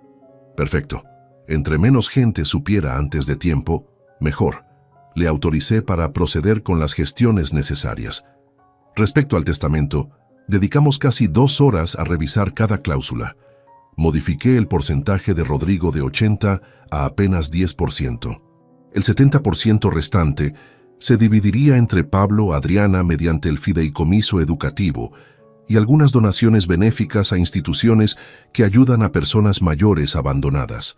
«Perfecto. Entre menos gente supiera antes de tiempo, mejor». Le autoricé para proceder con las gestiones necesarias. Respecto al testamento, dedicamos casi 2 horas a revisar cada cláusula. Modifiqué el porcentaje de Rodrigo de 80 a apenas 10%. El 70% restante se dividiría entre Pablo, Adriana mediante el fideicomiso educativo y algunas donaciones benéficas a instituciones que ayudan a personas mayores abandonadas.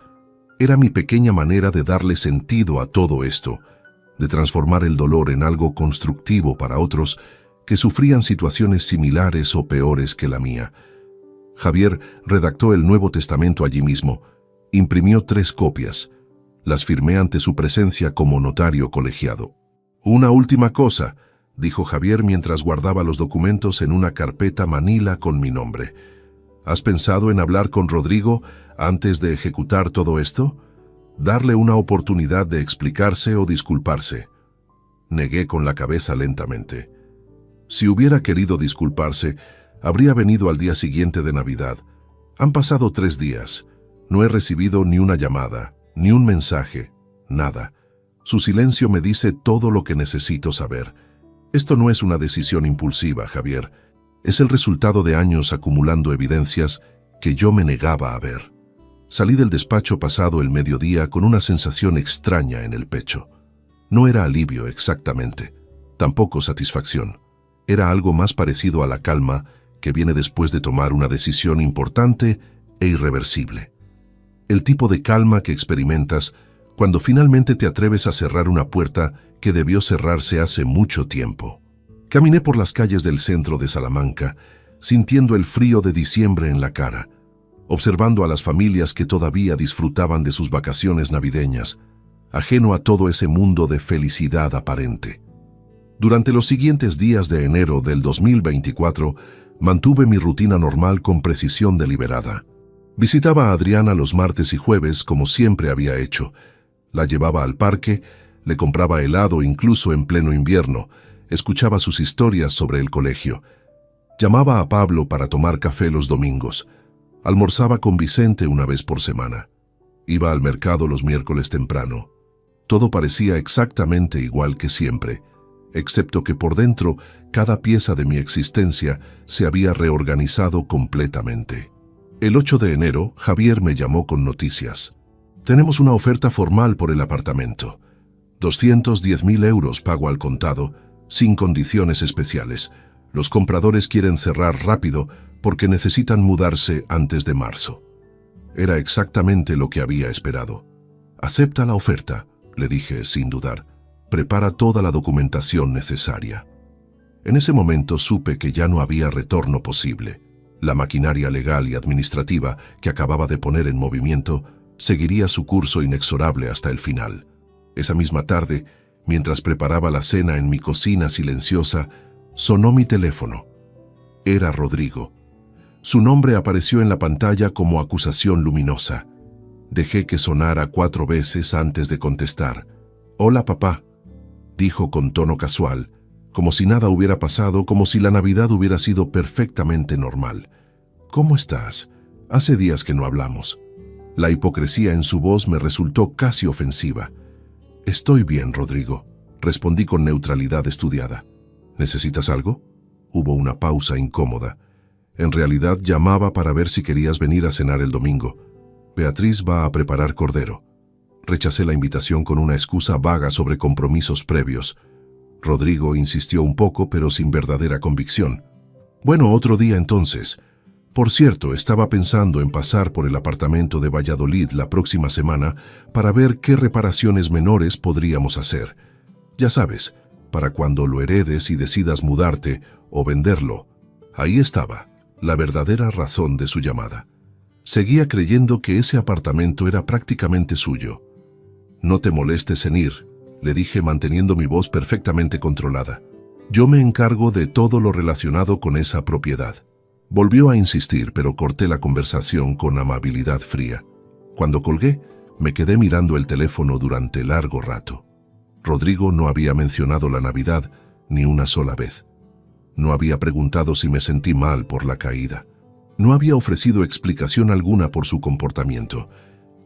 Era mi pequeña manera de darle sentido a todo esto, de transformar el dolor en algo constructivo para otros que sufrían situaciones similares o peores que la mía. Javier redactó el Nuevo Testamento allí mismo, imprimió 3 copias. Las firmé ante su presencia como notario colegiado. «Una última cosa», dijo Javier mientras guardaba los documentos en una carpeta manila con mi nombre. «¿Has pensado en hablar con Rodrigo antes de ejecutar todo esto? Darle una oportunidad de explicarse o disculparse». Negué con la cabeza lentamente. Si hubiera querido disculparse, habría venido al día siguiente de Navidad. Han pasado 3 días. No he recibido ni una llamada, Ni un mensaje, nada. Su silencio me dice todo lo que necesito saber. Esto no es una decisión impulsiva, Javier. Es el resultado de años acumulando evidencias que yo me negaba a ver. Salí del despacho pasado el mediodía con una sensación extraña en el pecho. No era alivio exactamente, tampoco satisfacción. Era algo más parecido a la calma que viene después de tomar una decisión importante e irreversible. El tipo de calma que experimentas cuando finalmente te atreves a cerrar una puerta que debió cerrarse hace mucho tiempo. Caminé por las calles del centro de Salamanca, sintiendo el frío de diciembre en la cara, observando a las familias que todavía disfrutaban de sus vacaciones navideñas, ajeno a todo ese mundo de felicidad aparente. Durante los siguientes días de enero del 2024, mantuve mi rutina normal con precisión deliberada. Visitaba a Adriana los martes y jueves como siempre había hecho. La llevaba al parque, le compraba helado incluso en pleno invierno, escuchaba sus historias sobre el colegio. Llamaba a Pablo para tomar café los domingos. Almorzaba con Vicente una vez por semana. Iba al mercado los miércoles temprano. Todo parecía exactamente igual que siempre, excepto que por dentro cada pieza de mi existencia se había reorganizado completamente. El 8 de enero, Javier me llamó con noticias. Tenemos una oferta formal por el apartamento. 210.000 euros pago al contado, sin condiciones especiales. Los compradores quieren cerrar rápido porque necesitan mudarse antes de marzo. Era exactamente lo que había esperado. Acepta la oferta, le dije sin dudar. Prepara toda la documentación necesaria. En ese momento supe que ya no había retorno posible. La maquinaria legal y administrativa que acababa de poner en movimiento seguiría su curso inexorable hasta el final. Esa misma tarde, mientras preparaba la cena en mi cocina silenciosa, sonó mi teléfono. Era Rodrigo. Su nombre apareció en la pantalla como acusación luminosa. Dejé que sonara 4 veces antes de contestar. «Hola, papá», dijo con tono casual, como si nada hubiera pasado, como si la Navidad hubiera sido perfectamente normal. «¿Cómo estás? Hace días que no hablamos». La hipocresía en su voz me resultó casi ofensiva. «Estoy bien, Rodrigo», respondí con neutralidad estudiada. «¿Necesitas algo?» Hubo una pausa incómoda. «En realidad llamaba para ver si querías venir a cenar el domingo. Beatriz va a preparar cordero». Rechacé la invitación con una excusa vaga sobre compromisos previos. Rodrigo insistió un poco, pero sin verdadera convicción. «Bueno, otro día entonces. Por cierto, estaba pensando en pasar por el apartamento de Valladolid la próxima semana para ver qué reparaciones menores podríamos hacer. Ya sabes, para cuando lo heredes y decidas mudarte o venderlo». Ahí estaba, la verdadera razón de su llamada. Seguía creyendo que ese apartamento era prácticamente suyo. «No te molestes en ir», le dije manteniendo mi voz perfectamente controlada. «Yo me encargo de todo lo relacionado con esa propiedad». Volvió a insistir, pero corté la conversación con amabilidad fría. Cuando colgué, me quedé mirando el teléfono durante largo rato. Rodrigo no había mencionado la Navidad ni una sola vez. No había preguntado si me sentí mal por la caída. No había ofrecido explicación alguna por su comportamiento.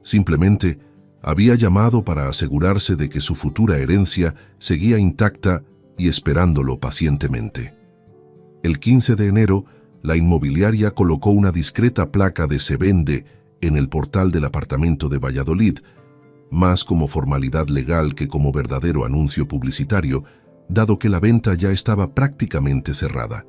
Simplemente había llamado para asegurarse de que su futura herencia seguía intacta y esperándolo pacientemente. El 15 de enero, la inmobiliaria colocó una discreta placa de «Se vende» en el portal del apartamento de Valladolid, más como formalidad legal que como verdadero anuncio publicitario, dado que la venta ya estaba prácticamente cerrada.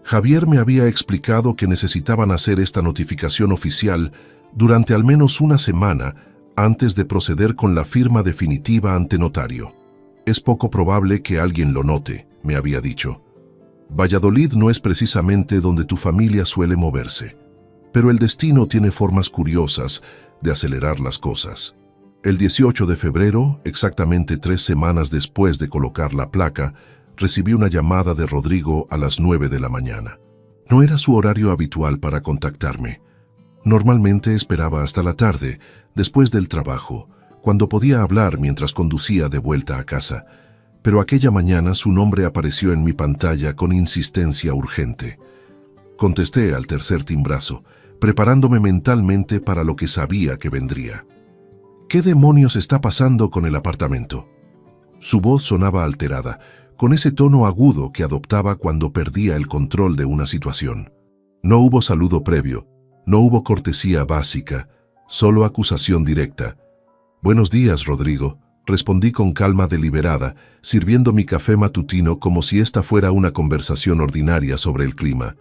Javier me había explicado que necesitaban hacer esta notificación oficial durante al menos una semana antes de proceder con la firma definitiva ante notario. «Es poco probable que alguien lo note», me había dicho. «Valladolid no es precisamente donde tu familia suele moverse, pero el destino tiene formas curiosas de acelerar las cosas». El 18 de febrero, exactamente 3 semanas después de colocar la placa, recibí una llamada de Rodrigo a las 9 de la mañana. No era su horario habitual para contactarme. Normalmente esperaba hasta la tarde, después del trabajo, cuando podía hablar mientras conducía de vuelta a casa. Pero aquella mañana su nombre apareció en mi pantalla con insistencia urgente. Contesté al tercer timbrazo, preparándome mentalmente para lo que sabía que vendría. ¿Qué demonios está pasando con el apartamento? Su voz sonaba alterada, con ese tono agudo que adoptaba cuando perdía el control de una situación. No hubo saludo previo, no hubo cortesía básica, solo acusación directa. «Buenos días, Rodrigo», respondí con calma deliberada, sirviendo mi café matutino como si esta fuera una conversación ordinaria sobre el clima.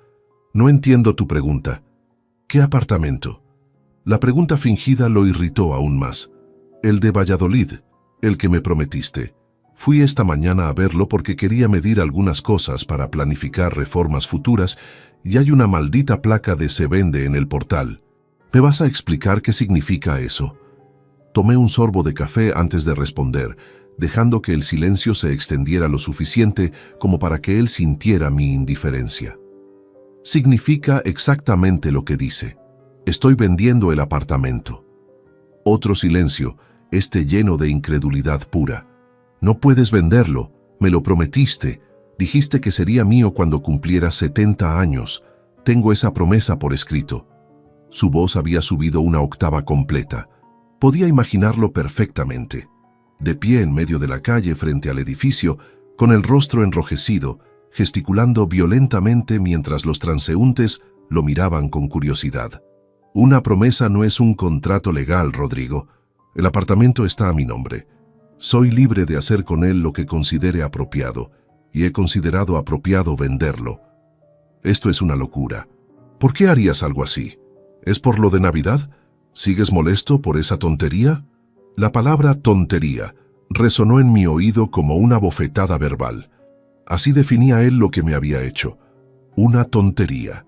«No entiendo tu pregunta». «¿Qué apartamento?». La pregunta fingida lo irritó aún más. «El de Valladolid, el que me prometiste. Fui esta mañana a verlo porque quería medir algunas cosas para planificar reformas futuras y hay una maldita placa de se vende en el portal. ¿Me vas a explicar qué significa eso?». Tomé un sorbo de café antes de responder, dejando que el silencio se extendiera lo suficiente como para que él sintiera mi indiferencia. Significa exactamente lo que dice. Estoy vendiendo el apartamento. Otro silencio, este lleno de incredulidad pura. No puedes venderlo, me lo prometiste. Dijiste que sería mío cuando cumpliera 70 años. Tengo esa promesa por escrito. Su voz había subido una octava completa. Podía imaginarlo perfectamente. De pie en medio de la calle frente al edificio, con el rostro enrojecido, gesticulando violentamente mientras los transeúntes lo miraban con curiosidad. Una promesa no es un contrato legal, Rodrigo. El apartamento está a mi nombre. Soy libre de hacer con él lo que considere apropiado, y he considerado apropiado venderlo. Esto es una locura. ¿Por qué harías algo así? ¿Es por lo de Navidad? ¿Sigues molesto por esa tontería? La palabra tontería resonó en mi oído como una bofetada verbal. Así definía él lo que me había hecho. Una tontería.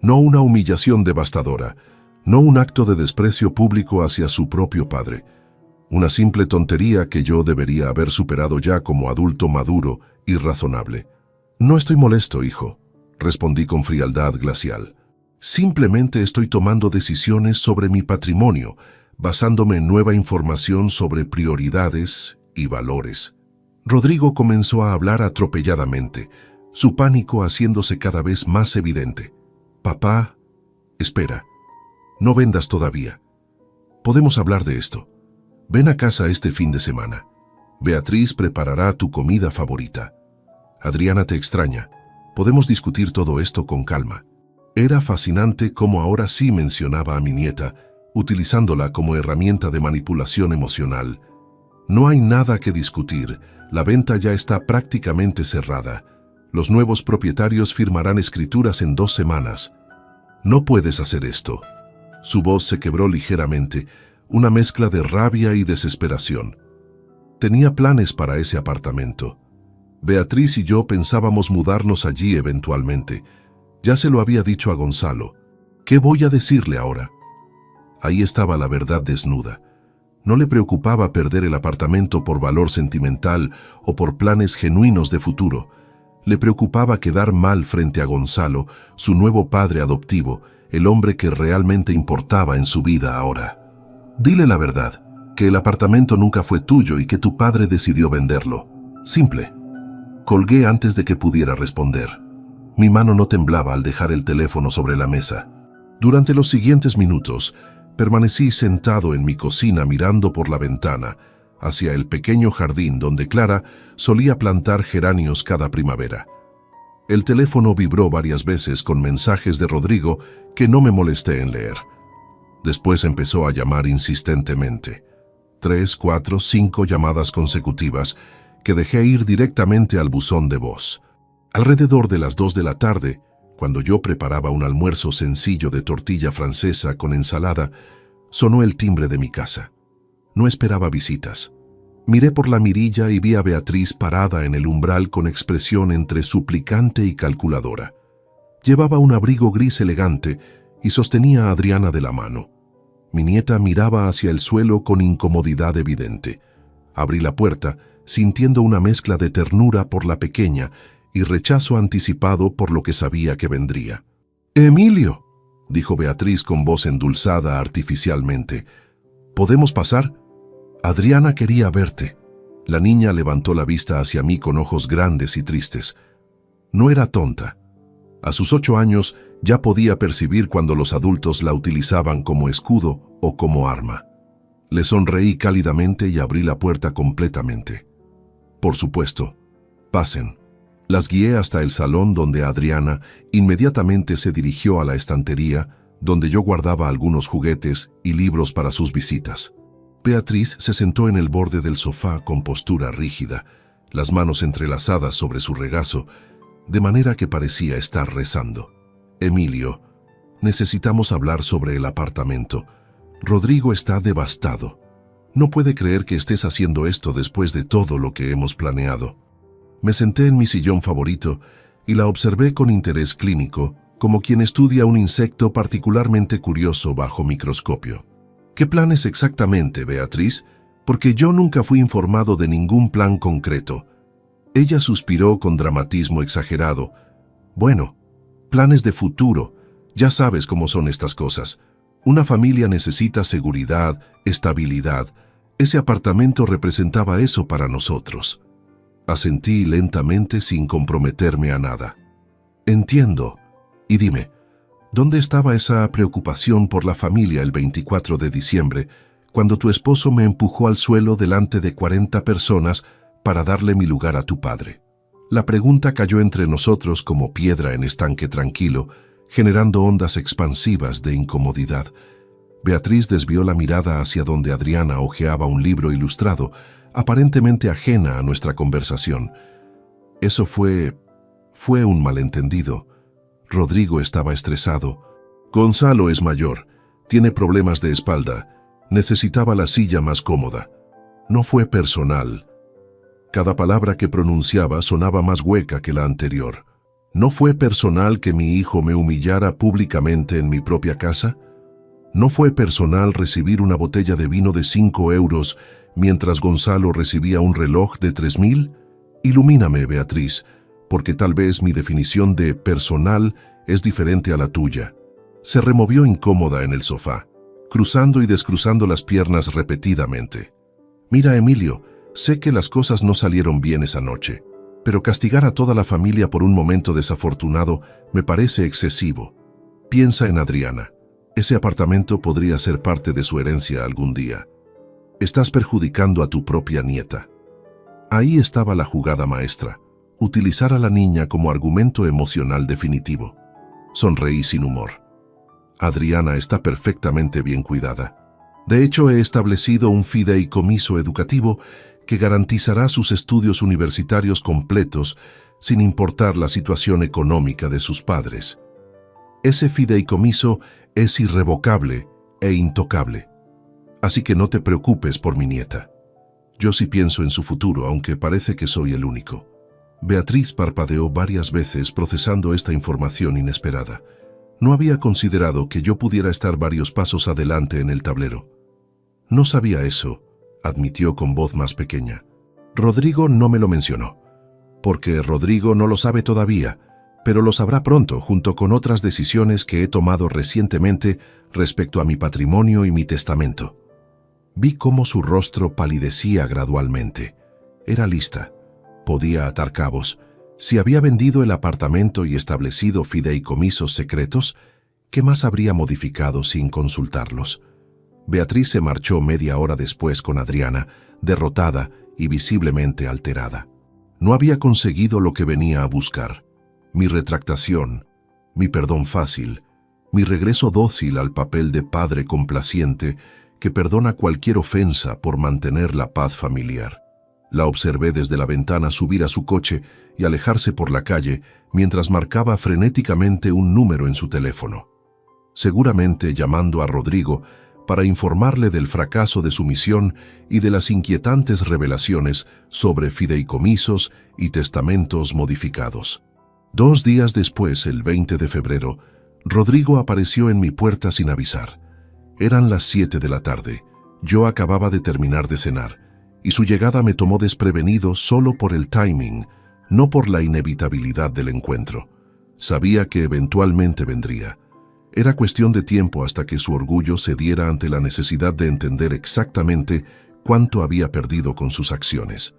No una humillación devastadora, no un acto de desprecio público hacia su propio padre. Una simple tontería que yo debería haber superado ya como adulto maduro y razonable. «No estoy molesto, hijo», respondí con frialdad glacial. «Simplemente estoy tomando decisiones sobre mi patrimonio, basándome en nueva información sobre prioridades y valores». Rodrigo comenzó a hablar atropelladamente, su pánico haciéndose cada vez más evidente. «Papá, espera, no vendas todavía. Podemos hablar de esto. Ven a casa este fin de semana. Beatriz preparará tu comida favorita. Adriana te extraña. Podemos discutir todo esto con calma». Era fascinante cómo ahora sí mencionaba a mi nieta, utilizándola como herramienta de manipulación emocional. «No hay nada que discutir. La venta ya está prácticamente cerrada. Los nuevos propietarios firmarán escrituras en 2 semanas. No puedes hacer esto». Su voz se quebró ligeramente, una mezcla de rabia y desesperación. Tenía planes para ese apartamento. Beatriz y yo pensábamos mudarnos allí eventualmente. Ya se lo había dicho a Gonzalo. ¿Qué voy a decirle ahora? Ahí estaba la verdad desnuda. No le preocupaba perder el apartamento por valor sentimental o por planes genuinos de futuro. Le preocupaba quedar mal frente a Gonzalo, su nuevo padre adoptivo, el hombre que realmente importaba en su vida ahora. «Dile la verdad, que el apartamento nunca fue tuyo y que tu padre decidió venderlo. Simple». Colgué antes de que pudiera responder. Mi mano no temblaba al dejar el teléfono sobre la mesa. Durante los siguientes minutos, permanecí sentado en mi cocina mirando por la ventana, hacia el pequeño jardín donde Clara solía plantar geranios cada primavera. El teléfono vibró varias veces con mensajes de Rodrigo que no me molesté en leer. Después empezó a llamar insistentemente. 3, 4, 5 llamadas consecutivas que dejé ir directamente al buzón de voz. Alrededor de las 2 de la tarde, cuando yo preparaba un almuerzo sencillo de tortilla francesa con ensalada, sonó el timbre de mi casa. No esperaba visitas. Miré por la mirilla y vi a Beatriz parada en el umbral con expresión entre suplicante y calculadora. Llevaba un abrigo gris elegante y sostenía a Adriana de la mano. Mi nieta miraba hacia el suelo con incomodidad evidente. Abrí la puerta, sintiendo una mezcla de ternura por la pequeña y rechazo anticipado por lo que sabía que vendría. «Emilio», dijo Beatriz con voz endulzada artificialmente. «¿Podemos pasar? Adriana quería verte». La niña levantó la vista hacia mí con ojos grandes y tristes. No era tonta. A sus 8 años ya podía percibir cuando los adultos la utilizaban como escudo o como arma. Le sonreí cálidamente y abrí la puerta completamente. Por supuesto. Pasen. Las guié hasta el salón donde Adriana inmediatamente se dirigió a la estantería donde yo guardaba algunos juguetes y libros para sus visitas. Beatriz se sentó en el borde del sofá con postura rígida, las manos entrelazadas sobre su regazo, de manera que parecía estar rezando. Emilio, necesitamos hablar sobre el apartamento. Rodrigo está devastado. No puede creer que estés haciendo esto después de todo lo que hemos planeado. Me senté en mi sillón favorito y la observé con interés clínico, como quien estudia un insecto particularmente curioso bajo microscopio. ¿Qué planes exactamente, Beatriz? Porque yo nunca fui informado de ningún plan concreto. Ella suspiró con dramatismo exagerado. Bueno, planes de futuro. Ya sabes cómo son estas cosas. Una familia necesita seguridad, estabilidad. Ese apartamento representaba eso para nosotros. Asentí lentamente sin comprometerme a nada. Entiendo. Y dime, ¿dónde estaba esa preocupación por la familia el 24 de diciembre, cuando tu esposo me empujó al suelo delante de 40 personas para darle mi lugar a tu padre? La pregunta cayó entre nosotros como piedra en estanque tranquilo, generando ondas expansivas de incomodidad. Beatriz desvió la mirada hacia donde Adriana hojeaba un libro ilustrado, aparentemente ajena a nuestra conversación. Eso fue un malentendido. Rodrigo estaba estresado. Gonzalo es mayor, tiene problemas de espalda, necesitaba la silla más cómoda. No fue personal. Cada palabra que pronunciaba sonaba más hueca que la anterior. ¿No fue personal que mi hijo me humillara públicamente en mi propia casa? ¿No fue personal recibir una botella de vino de 5 euros mientras Gonzalo recibía un reloj de 3.000? Ilumíname, Beatriz, porque tal vez mi definición de personal es diferente a la tuya. Se removió incómoda en el sofá, cruzando y descruzando las piernas repetidamente. Mira, Emilio, sé que las cosas no salieron bien esa noche, pero castigar a toda la familia por un momento desafortunado me parece excesivo. Piensa en Adriana. Ese apartamento podría ser parte de su herencia algún día. Estás perjudicando a tu propia nieta. Ahí estaba la jugada maestra, utilizar a la niña como argumento emocional definitivo. Sonreí sin humor. Adriana está perfectamente bien cuidada. De hecho, he establecido un fideicomiso educativo que garantizará sus estudios universitarios completos sin importar la situación económica de sus padres. Ese fideicomiso es irrevocable e intocable. Así que no te preocupes por mi nieta. Yo sí pienso en su futuro, aunque parece que soy el único. Beatriz parpadeó varias veces procesando esta información inesperada. No había considerado que yo pudiera estar varios pasos adelante en el tablero. No sabía eso, admitió con voz más pequeña. Rodrigo no me lo mencionó, porque Rodrigo no lo sabe todavía, pero lo sabrá pronto junto con otras decisiones que he tomado recientemente respecto a mi patrimonio y mi testamento. Vi cómo su rostro palidecía gradualmente. Era lista. Podía atar cabos. Si había vendido el apartamento y establecido fideicomisos secretos, ¿qué más habría modificado sin consultarlos? Beatriz se marchó media hora después con Adriana, derrotada y visiblemente alterada. No había conseguido lo que venía a buscar. Mi retractación, mi perdón fácil, mi regreso dócil al papel de padre complaciente que perdona cualquier ofensa por mantener la paz familiar. La observé desde la ventana subir a su coche y alejarse por la calle mientras marcaba frenéticamente un número en su teléfono. Seguramente llamando a Rodrigo para informarle del fracaso de su misión y de las inquietantes revelaciones sobre fideicomisos y testamentos modificados. 2 días después, el 20 de febrero, Rodrigo apareció en mi puerta sin avisar. Eran las 7 de la tarde. Yo acababa de terminar de cenar, y su llegada me tomó desprevenido solo por el timing, no por la inevitabilidad del encuentro. Sabía que eventualmente vendría. Era cuestión de tiempo hasta que su orgullo cediera ante la necesidad de entender exactamente cuánto había perdido con sus acciones.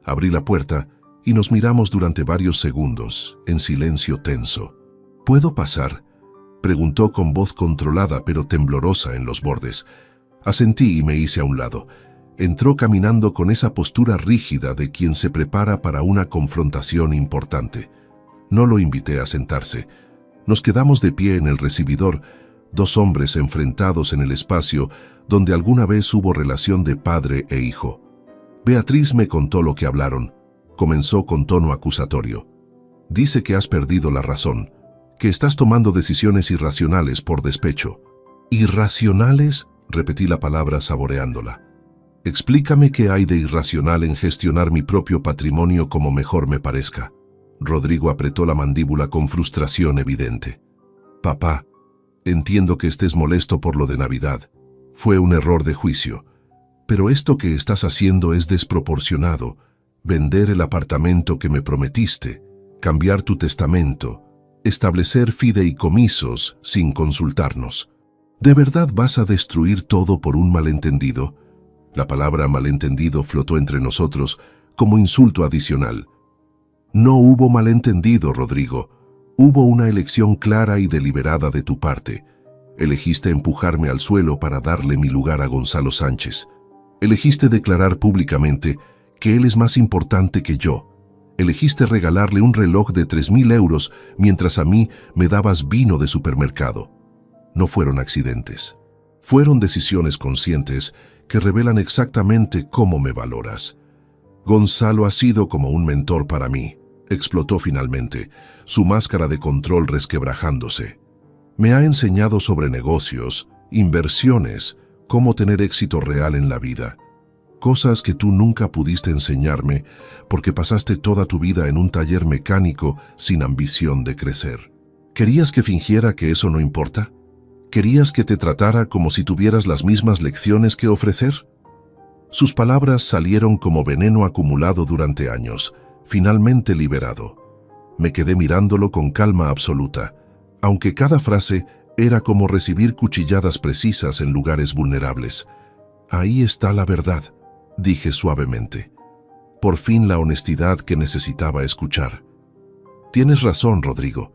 Abrí la puerta y nos miramos durante varios segundos, en silencio tenso. «¿Puedo pasar?», preguntó con voz controlada pero temblorosa en los bordes. Asentí y me hice a un lado. Entró caminando con esa postura rígida de quien se prepara para una confrontación importante. No lo invité a sentarse. Nos quedamos de pie en el recibidor, dos hombres enfrentados en el espacio donde alguna vez hubo relación de padre e hijo. Beatriz me contó lo que hablaron. Comenzó con tono acusatorio. Dice que has perdido la razón, que estás tomando decisiones irracionales por despecho. ¿Irracionales? Repetí la palabra saboreándola. Explícame qué hay de irracional en gestionar mi propio patrimonio como mejor me parezca. Rodrigo apretó la mandíbula con frustración evidente. Papá, entiendo que estés molesto por lo de Navidad. Fue un error de juicio. Pero esto que estás haciendo es desproporcionado. Vender el apartamento que me prometiste, cambiar tu testamento, establecer fideicomisos sin consultarnos. ¿De verdad vas a destruir todo por un malentendido? La palabra malentendido flotó entre nosotros como insulto adicional. No hubo malentendido, Rodrigo. Hubo una elección clara y deliberada de tu parte. Elegiste empujarme al suelo para darle mi lugar a Gonzalo Sánchez. Elegiste declarar públicamente que él es más importante que yo. Elegiste regalarle un reloj de 3.000 euros mientras a mí me dabas vino de supermercado. No fueron accidentes. Fueron decisiones conscientes que revelan exactamente cómo me valoras. Gonzalo ha sido como un mentor para mí, explotó finalmente, su máscara de control resquebrajándose. Me ha enseñado sobre negocios, inversiones, cómo tener éxito real en la vida. Cosas que tú nunca pudiste enseñarme porque pasaste toda tu vida en un taller mecánico sin ambición de crecer. ¿Querías que fingiera que eso no importa? ¿Querías que te tratara como si tuvieras las mismas lecciones que ofrecer? Sus palabras salieron como veneno acumulado durante años, finalmente liberado. Me quedé mirándolo con calma absoluta, aunque cada frase era como recibir cuchilladas precisas en lugares vulnerables. Ahí está la verdad, dije suavemente. Por fin la honestidad que necesitaba escuchar. Tienes razón, Rodrigo.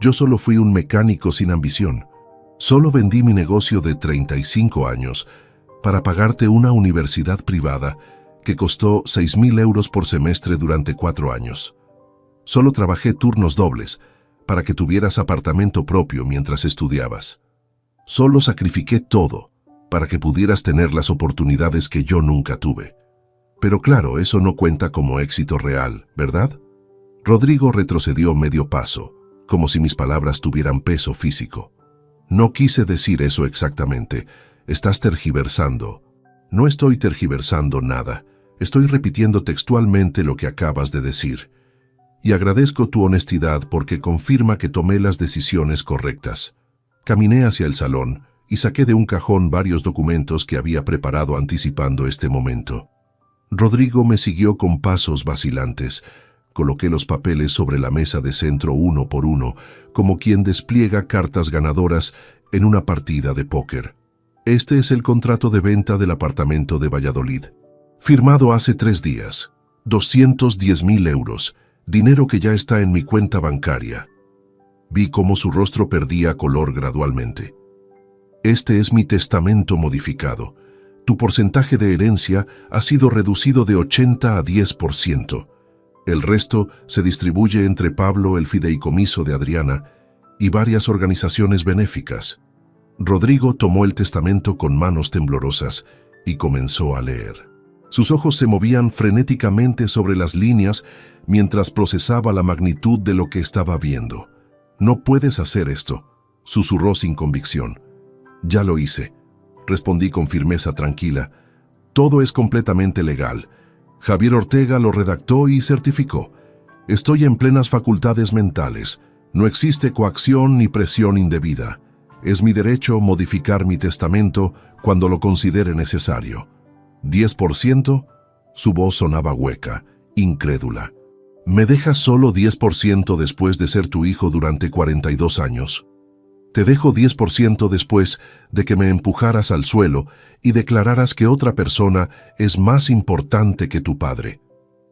Yo solo fui un mecánico sin ambición. Solo vendí mi negocio de 35 años para pagarte una universidad privada que costó 6.000 euros por semestre durante 4 años. Solo trabajé turnos dobles para que tuvieras apartamento propio mientras estudiabas. Solo sacrifiqué todo para que pudieras tener las oportunidades que yo nunca tuve. Pero claro, eso no cuenta como éxito real, ¿verdad? Rodrigo retrocedió medio paso, como si mis palabras tuvieran peso físico. No quise decir eso exactamente. Estás tergiversando. No estoy tergiversando nada. Estoy repitiendo textualmente lo que acabas de decir. Y agradezco tu honestidad porque confirma que tomé las decisiones correctas. Caminé hacia el salón y saqué de un cajón varios documentos que había preparado anticipando este momento. Rodrigo me siguió con pasos vacilantes. Coloqué los papeles sobre la mesa de centro uno por uno, como quien despliega cartas ganadoras en una partida de póker. Este es el contrato de venta del apartamento de Valladolid. Firmado hace 3 días. 210.000 euros, dinero que ya está en mi cuenta bancaria. Vi cómo su rostro perdía color gradualmente. Este es mi testamento modificado. Tu porcentaje de herencia ha sido reducido de 80 a 10%. El resto se distribuye entre Pablo, el fideicomiso de Adriana, y varias organizaciones benéficas. Rodrigo tomó el testamento con manos temblorosas y comenzó a leer. Sus ojos se movían frenéticamente sobre las líneas mientras procesaba la magnitud de lo que estaba viendo. «No puedes hacer esto», susurró sin convicción. «Ya lo hice», respondí con firmeza tranquila. «Todo es completamente legal. Javier Ortega lo redactó y certificó. Estoy en plenas facultades mentales. No existe coacción ni presión indebida. Es mi derecho modificar mi testamento cuando lo considere necesario». ¿10%? Su voz sonaba hueca, incrédula. ¿Me dejas solo 10% después de ser tu hijo durante 42 años? Te dejo 10% después de que me empujaras al suelo y declararas que otra persona es más importante que tu padre.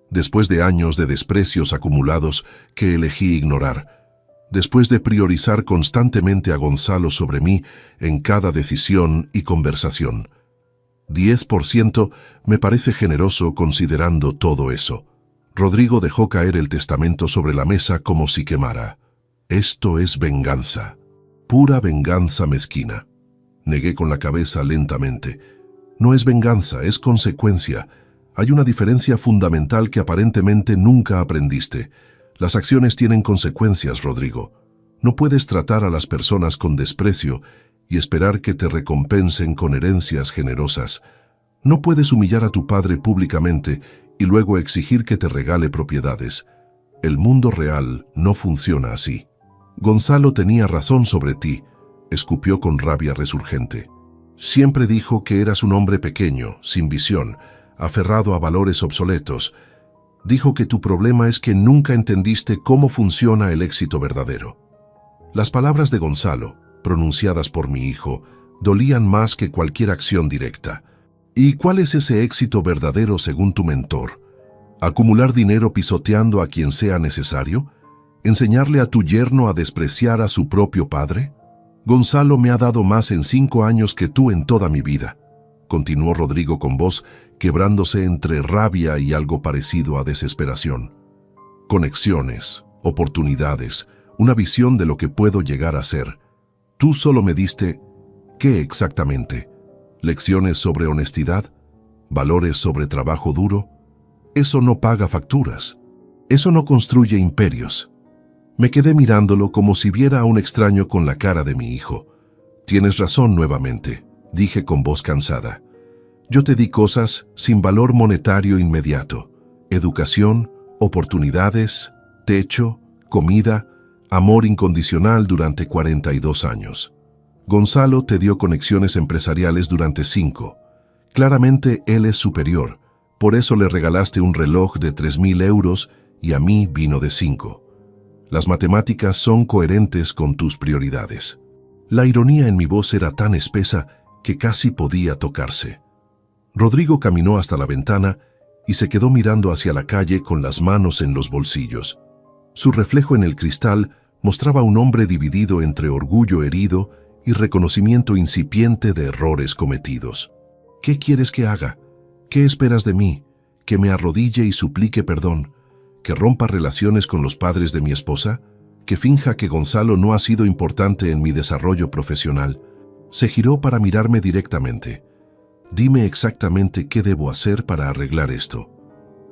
Después de años de desprecios acumulados que elegí ignorar. Después de priorizar constantemente a Gonzalo sobre mí en cada decisión y conversación. 10% me parece generoso considerando todo eso. Rodrigo dejó caer el testamento sobre la mesa como si quemara. Esto es venganza. Pura venganza mezquina. Negué con la cabeza lentamente. No es venganza, es consecuencia. Hay una diferencia fundamental que aparentemente nunca aprendiste. Las acciones tienen consecuencias, Rodrigo. No puedes tratar a las personas con desprecio y esperar que te recompensen con herencias generosas. No puedes humillar a tu padre públicamente y luego exigir que te regale propiedades. El mundo real no funciona así. Gonzalo tenía razón sobre ti, escupió con rabia resurgente. Siempre dijo que eras un hombre pequeño, sin visión, aferrado a valores obsoletos. Dijo que tu problema es que nunca entendiste cómo funciona el éxito verdadero. Las palabras de Gonzalo, pronunciadas por mi hijo, dolían más que cualquier acción directa. ¿Y cuál es ese éxito verdadero según tu mentor? ¿Acumular dinero pisoteando a quien sea necesario? ¿Enseñarle a tu yerno a despreciar a su propio padre? Gonzalo me ha dado más en 5 años que tú en toda mi vida, continuó Rodrigo con voz quebrándose entre rabia y algo parecido a desesperación. Conexiones, oportunidades, una visión de lo que puedo llegar a ser. Tú solo me diste, ¿qué exactamente? ¿Lecciones sobre honestidad? ¿Valores sobre trabajo duro? Eso no paga facturas. Eso no construye imperios. Me quedé mirándolo como si viera a un extraño con la cara de mi hijo. Tienes razón nuevamente, dije con voz cansada. Yo te di cosas sin valor monetario inmediato. Educación, oportunidades, techo, comida, amor incondicional durante 42 años. Gonzalo te dio conexiones empresariales durante 5. Claramente él es superior, por eso le regalaste un reloj de 3.000 euros y a mí vino de 5. Las matemáticas son coherentes con tus prioridades. La ironía en mi voz era tan espesa que casi podía tocarse. Rodrigo caminó hasta la ventana y se quedó mirando hacia la calle con las manos en los bolsillos. Su reflejo en el cristal mostraba un hombre dividido entre orgullo herido y reconocimiento incipiente de errores cometidos. ¿Qué quieres que haga? ¿Qué esperas de mí? ¿Que me arrodille y suplique perdón? ¿Que rompa relaciones con los padres de mi esposa? ¿Que finja que Gonzalo no ha sido importante en mi desarrollo profesional? Se giró para mirarme directamente. Dime exactamente qué debo hacer para arreglar esto.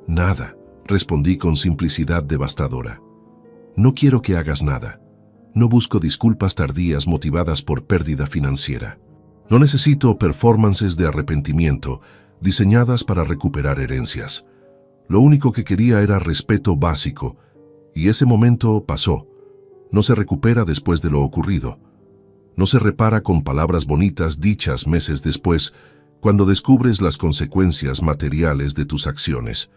Nada, respondí con simplicidad devastadora. No quiero que hagas nada. No busco disculpas tardías motivadas por pérdida financiera. No necesito performances de arrepentimiento diseñadas para recuperar herencias. Lo único que quería era respeto básico, y ese momento pasó. No se recupera después de lo ocurrido. No se repara con palabras bonitas dichas meses después, cuando descubres las consecuencias materiales de tus acciones.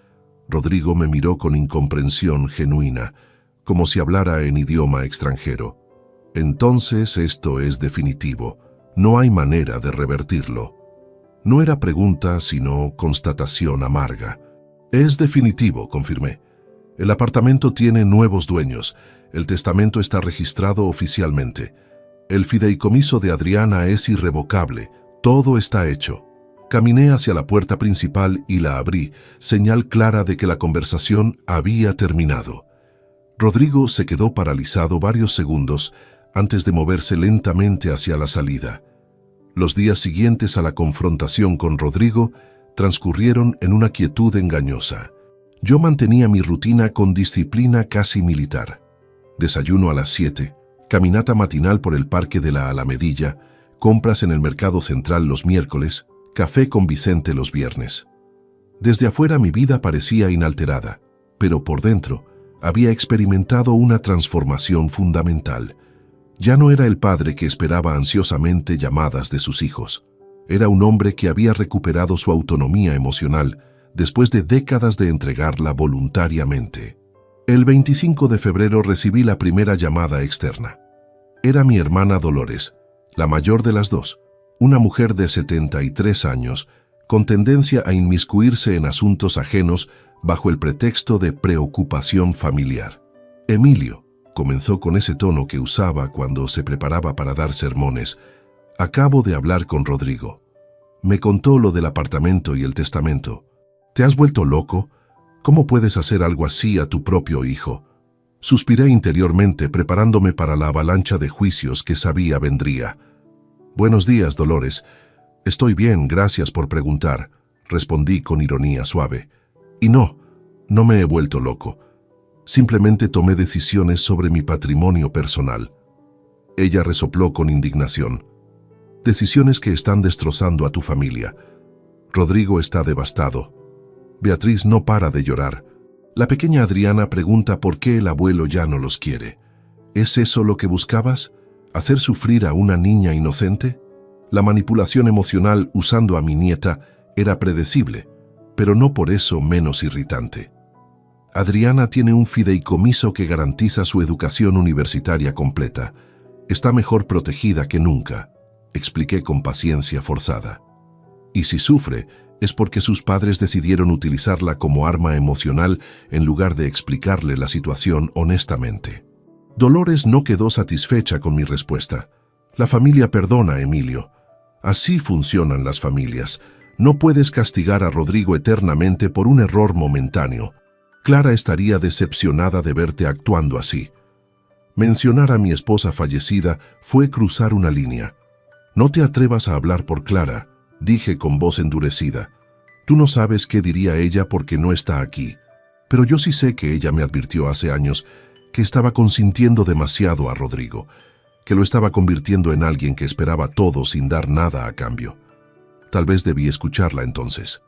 Rodrigo me miró con incomprensión genuina, como si hablara en idioma extranjero. Entonces esto es definitivo. No hay manera de revertirlo. No era pregunta, sino constatación amarga. Es definitivo, confirmé. El apartamento tiene nuevos dueños. El testamento está registrado oficialmente. El fideicomiso de Adriana es irrevocable. Todo está hecho. Caminé hacia la puerta principal y la abrí, señal clara de que la conversación había terminado. Rodrigo se quedó paralizado varios segundos antes de moverse lentamente hacia la salida. Los días siguientes a la confrontación con Rodrigo transcurrieron en una quietud engañosa. Yo mantenía mi rutina con disciplina casi militar. Desayuno a las 7, caminata matinal por el parque de la Alamedilla, compras en el mercado central los miércoles, café con Vicente los viernes. Desde afuera mi vida parecía inalterada, pero por dentro había experimentado una transformación fundamental. Ya no era el padre que esperaba ansiosamente llamadas de sus hijos. Era un hombre que había recuperado su autonomía emocional después de décadas de entregarla voluntariamente. El 25 de febrero recibí la primera llamada externa. Era mi hermana Dolores, la mayor de las dos, una mujer de 73 años, con tendencia a inmiscuirse en asuntos ajenos bajo el pretexto de preocupación familiar. Emilio, comenzó con ese tono que usaba cuando se preparaba para dar sermones, acabo de hablar con Rodrigo. Me contó lo del apartamento y el testamento. ¿Te has vuelto loco? ¿Cómo puedes hacer algo así a tu propio hijo? Suspiré interiormente, preparándome para la avalancha de juicios que sabía vendría. Buenos días, Dolores. Estoy bien, gracias por preguntar, respondí con ironía suave. Y no me he vuelto loco. Simplemente tomé decisiones sobre mi patrimonio personal. Ella resopló con indignación. Decisiones que están destrozando a tu familia. Rodrigo está devastado. Beatriz no para de llorar. La pequeña Adriana pregunta por qué el abuelo ya no los quiere. ¿Es eso lo que buscabas? ¿Hacer sufrir a una niña inocente? La manipulación emocional usando a mi nieta era predecible, pero no por eso menos irritante. Adriana tiene un fideicomiso que garantiza su educación universitaria completa. Está mejor protegida que nunca, expliqué con paciencia forzada. Y si sufre, es porque sus padres decidieron utilizarla como arma emocional en lugar de explicarle la situación honestamente. Dolores no quedó satisfecha con mi respuesta. La familia perdona, Emilio. Así funcionan las familias. No puedes castigar a Rodrigo eternamente por un error momentáneo. Clara estaría decepcionada de verte actuando así. Mencionar a mi esposa fallecida fue cruzar una línea. No te atrevas a hablar por Clara, dije con voz endurecida. Tú no sabes qué diría ella porque no está aquí. Pero yo sí sé que ella me advirtió hace años que estaba consintiendo demasiado a Rodrigo, que lo estaba convirtiendo en alguien que esperaba todo sin dar nada a cambio. Tal vez debí escucharla entonces.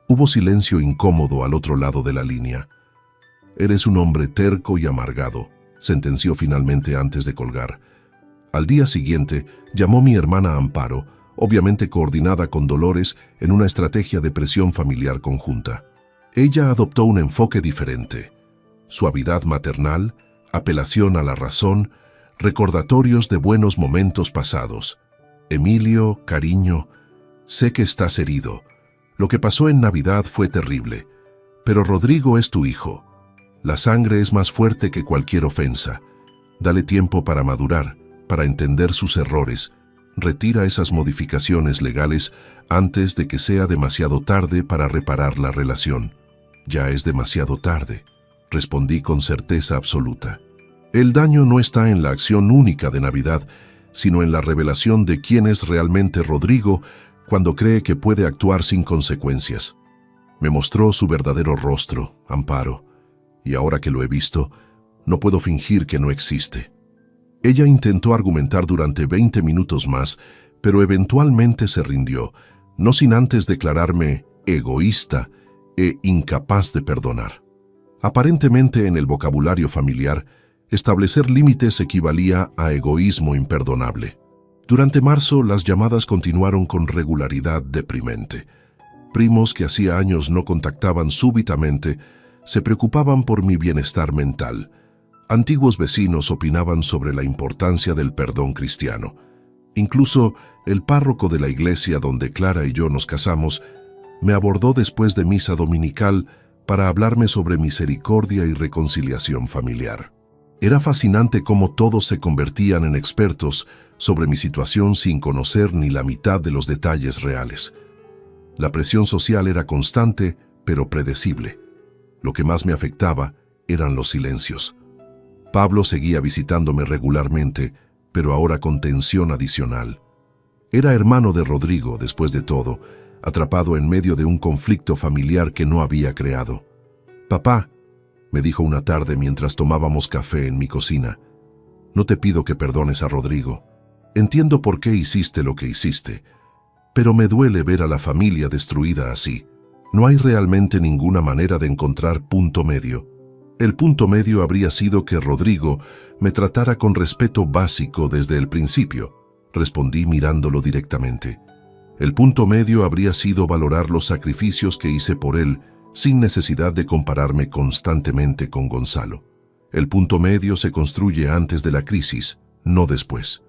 Hubo silencio incómodo al otro lado de la línea. Eres un hombre terco y amargado, sentenció finalmente antes de colgar. Al día siguiente, llamó mi hermana Amparo, obviamente coordinada con Dolores en una estrategia de presión familiar conjunta. Ella adoptó un enfoque diferente. Suavidad maternal, apelación a la razón, recordatorios de buenos momentos pasados. Emilio, cariño, sé que estás herido. Lo que pasó en Navidad fue terrible, pero Rodrigo es tu hijo. La sangre es más fuerte que cualquier ofensa. Dale tiempo para madurar, para entender sus errores. Retira esas modificaciones legales antes de que sea demasiado tarde para reparar la relación. Ya es demasiado tarde, respondí con certeza absoluta. El daño no está en la acción única de Navidad, sino en la revelación de quién es realmente Rodrigo cuando cree que puede actuar sin consecuencias. Me mostró su verdadero rostro, Amparo, y ahora que lo he visto, no puedo fingir que no existe. Ella intentó argumentar durante 20 minutos más, pero eventualmente se rindió, no sin antes declararme egoísta e incapaz de perdonar. Aparentemente en el vocabulario familiar, establecer límites equivalía a egoísmo imperdonable. Durante marzo, las llamadas continuaron con regularidad deprimente. Primos que hacía años no contactaban súbitamente se preocupaban por mi bienestar mental. Antiguos vecinos opinaban sobre la importancia del perdón cristiano. Incluso el párroco de la iglesia donde Clara y yo nos casamos me abordó después de misa dominical para hablarme sobre misericordia y reconciliación familiar. Era fascinante cómo todos se convertían en expertos sobre mi situación sin conocer ni la mitad de los detalles reales. La presión social era constante, pero predecible. Lo que más me afectaba eran los silencios. Pablo seguía visitándome regularmente, pero ahora con tensión adicional. Era hermano de Rodrigo, después de todo, atrapado en medio de un conflicto familiar que no había creado. «Papá», me dijo una tarde mientras tomábamos café en mi cocina, «no te pido que perdones a Rodrigo. Entiendo por qué hiciste lo que hiciste, pero me duele ver a la familia destruida así. No hay realmente ninguna manera de encontrar punto medio. El punto medio habría sido que Rodrigo me tratara con respeto básico desde el principio», respondí mirándolo directamente. «El punto medio habría sido valorar los sacrificios que hice por él sin necesidad de compararme constantemente con Gonzalo. El punto medio se construye antes de la crisis, no después.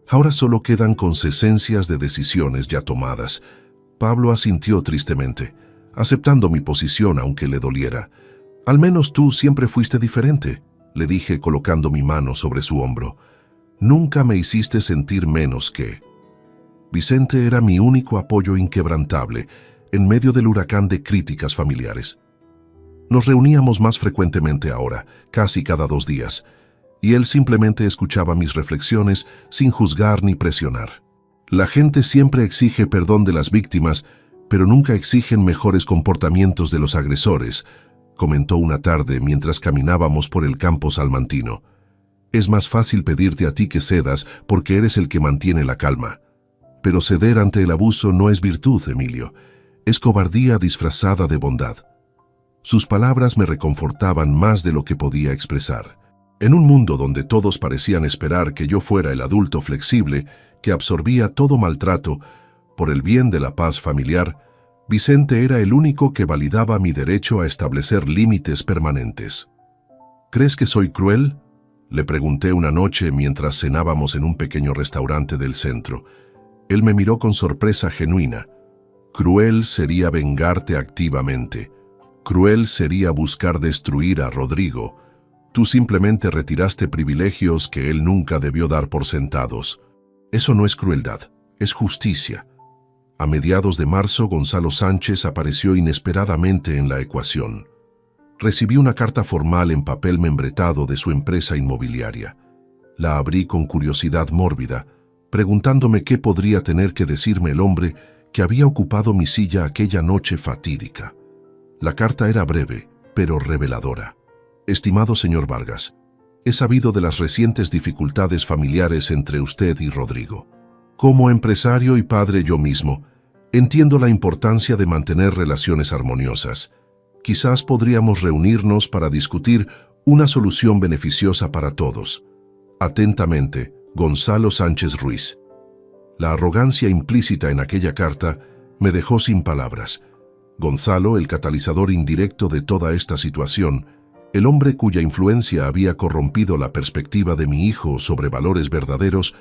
Ahora solo quedan consecuencias de decisiones ya tomadas». Pablo asintió tristemente, aceptando mi posición aunque le doliera. «Al menos tú siempre fuiste diferente», le dije colocando mi mano sobre su hombro. «Nunca me hiciste sentir menos que». Vicente era mi único apoyo inquebrantable en medio del huracán de críticas familiares. Nos reuníamos más frecuentemente ahora, casi cada 2 días, y él simplemente escuchaba mis reflexiones sin juzgar ni presionar. La gente siempre exige perdón de las víctimas, pero nunca exigen mejores comportamientos de los agresores, comentó una tarde mientras caminábamos por el campo salmantino. Es más fácil pedirte a ti que cedas porque eres el que mantiene la calma. Pero ceder ante el abuso no es virtud, Emilio. Es cobardía disfrazada de bondad. Sus palabras me reconfortaban más de lo que podía expresar. En un mundo donde todos parecían esperar que yo fuera el adulto flexible que absorbía todo maltrato por el bien de la paz familiar, Vicente era el único que validaba mi derecho a establecer límites permanentes. ¿Crees que soy cruel?, le pregunté una noche mientras cenábamos en un pequeño restaurante del centro. Él me miró con sorpresa genuina. Cruel sería vengarte activamente. Cruel sería buscar destruir a Rodrigo. Tú simplemente retiraste privilegios que él nunca debió dar por sentados. Eso no es crueldad, es justicia. A mediados de marzo, Gonzalo Sánchez apareció inesperadamente en la ecuación. Recibí una carta formal en papel membretado de su empresa inmobiliaria. La abrí con curiosidad mórbida, preguntándome qué podría tener que decirme el hombre que había ocupado mi silla aquella noche fatídica. La carta era breve, pero reveladora. Estimado señor Vargas, he sabido de las recientes dificultades familiares entre usted y Rodrigo. Como empresario y padre yo mismo, entiendo la importancia de mantener relaciones armoniosas. Quizás podríamos reunirnos para discutir una solución beneficiosa para todos. Atentamente, Gonzalo Sánchez Ruiz. La arrogancia implícita en aquella carta me dejó sin palabras. Gonzalo, el catalizador indirecto de toda esta situación, el hombre cuya influencia había corrompido la perspectiva de mi hijo sobre valores verdaderos,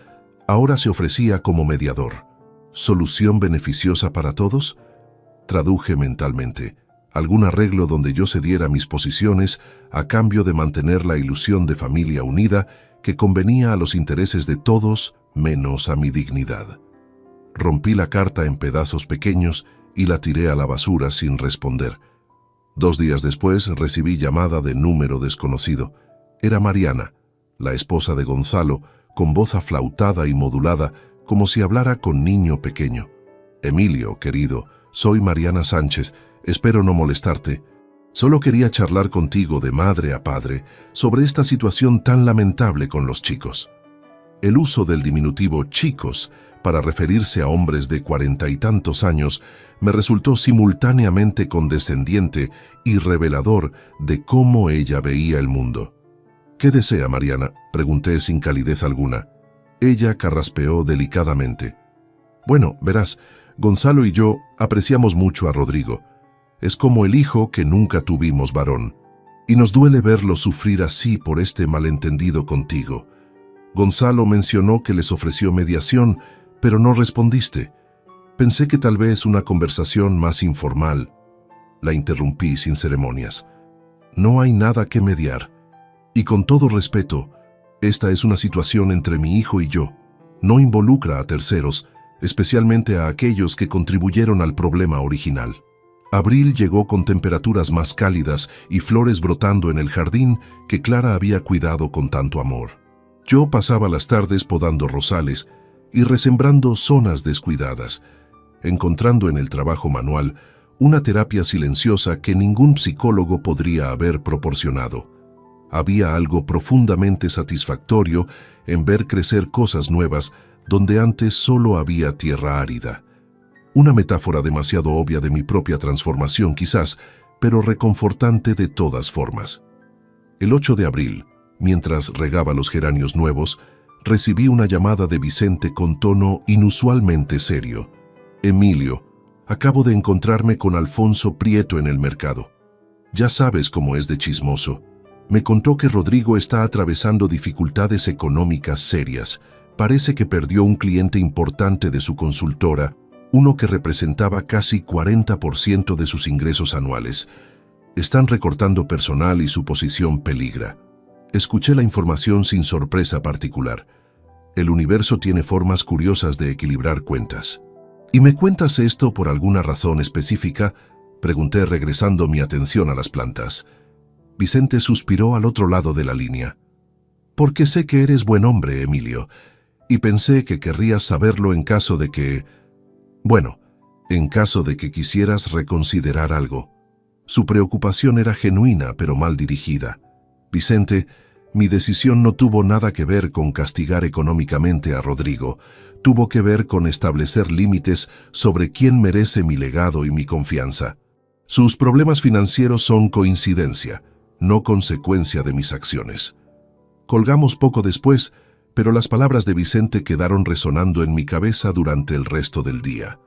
ahora se ofrecía como mediador. ¿Solución beneficiosa para todos? Traduje mentalmente. Algún arreglo donde yo cediera mis posiciones a cambio de mantener la ilusión de familia unida que convenía a los intereses de todos menos a mi dignidad. Rompí la carta en pedazos pequeños y la tiré a la basura sin responder. 2 días después recibí llamada de número desconocido. Era Mariana, la esposa de Gonzalo, con voz aflautada y modulada, como si hablara con niño pequeño. Emilio, querido, soy Mariana Sánchez, espero no molestarte. Solo quería charlar contigo de madre a padre sobre esta situación tan lamentable con los chicos. El uso del diminutivo chicos para referirse a hombres de 40 y tantos años me resultó simultáneamente condescendiente y revelador de cómo ella veía el mundo. ¿Qué desea, Mariana?, pregunté sin calidez alguna. Ella carraspeó delicadamente. Bueno, verás, Gonzalo y yo apreciamos mucho a Rodrigo. Es como el hijo que nunca tuvimos varón. Y nos duele verlo sufrir así por este malentendido contigo. Gonzalo mencionó que les ofreció mediación, pero no respondiste. Pensé que tal vez una conversación más informal. La interrumpí sin ceremonias. No hay nada que mediar. Y con todo respeto, esta es una situación entre mi hijo y yo. No involucra a terceros, especialmente a aquellos que contribuyeron al problema original. Abril llegó con temperaturas más cálidas y flores brotando en el jardín que Clara había cuidado con tanto amor. Yo pasaba las tardes podando rosales y resembrando zonas descuidadas, encontrando en el trabajo manual una terapia silenciosa que ningún psicólogo podría haber proporcionado. Había algo profundamente satisfactorio en ver crecer cosas nuevas donde antes solo había tierra árida. Una metáfora demasiado obvia de mi propia transformación quizás, pero reconfortante de todas formas. El 8 de abril, mientras regaba los geranios nuevos, recibí una llamada de Vicente con tono inusualmente serio. Emilio, acabo de encontrarme con Alfonso Prieto en el mercado. Ya sabes cómo es de chismoso. Me contó que Rodrigo está atravesando dificultades económicas serias. Parece que perdió un cliente importante de su consultora, uno que representaba casi 40% de sus ingresos anuales. Están recortando personal y su posición peligra. Escuché la información sin sorpresa particular. El universo tiene formas curiosas de equilibrar cuentas. ¿Y me cuentas esto por alguna razón específica?, pregunté regresando mi atención a las plantas. Vicente suspiró al otro lado de la línea. Porque sé que eres buen hombre, Emilio, y pensé que querrías saberlo en caso de que... Bueno, en caso de que quisieras reconsiderar algo. Su preocupación era genuina, pero mal dirigida. Vicente, mi decisión no tuvo nada que ver con castigar económicamente a Rodrigo. Tuvo que ver con establecer límites sobre quién merece mi legado y mi confianza. Sus problemas financieros son coincidencia, no consecuencia de mis acciones. Colgamos poco después, pero las palabras de Vicente quedaron resonando en mi cabeza durante el resto del día.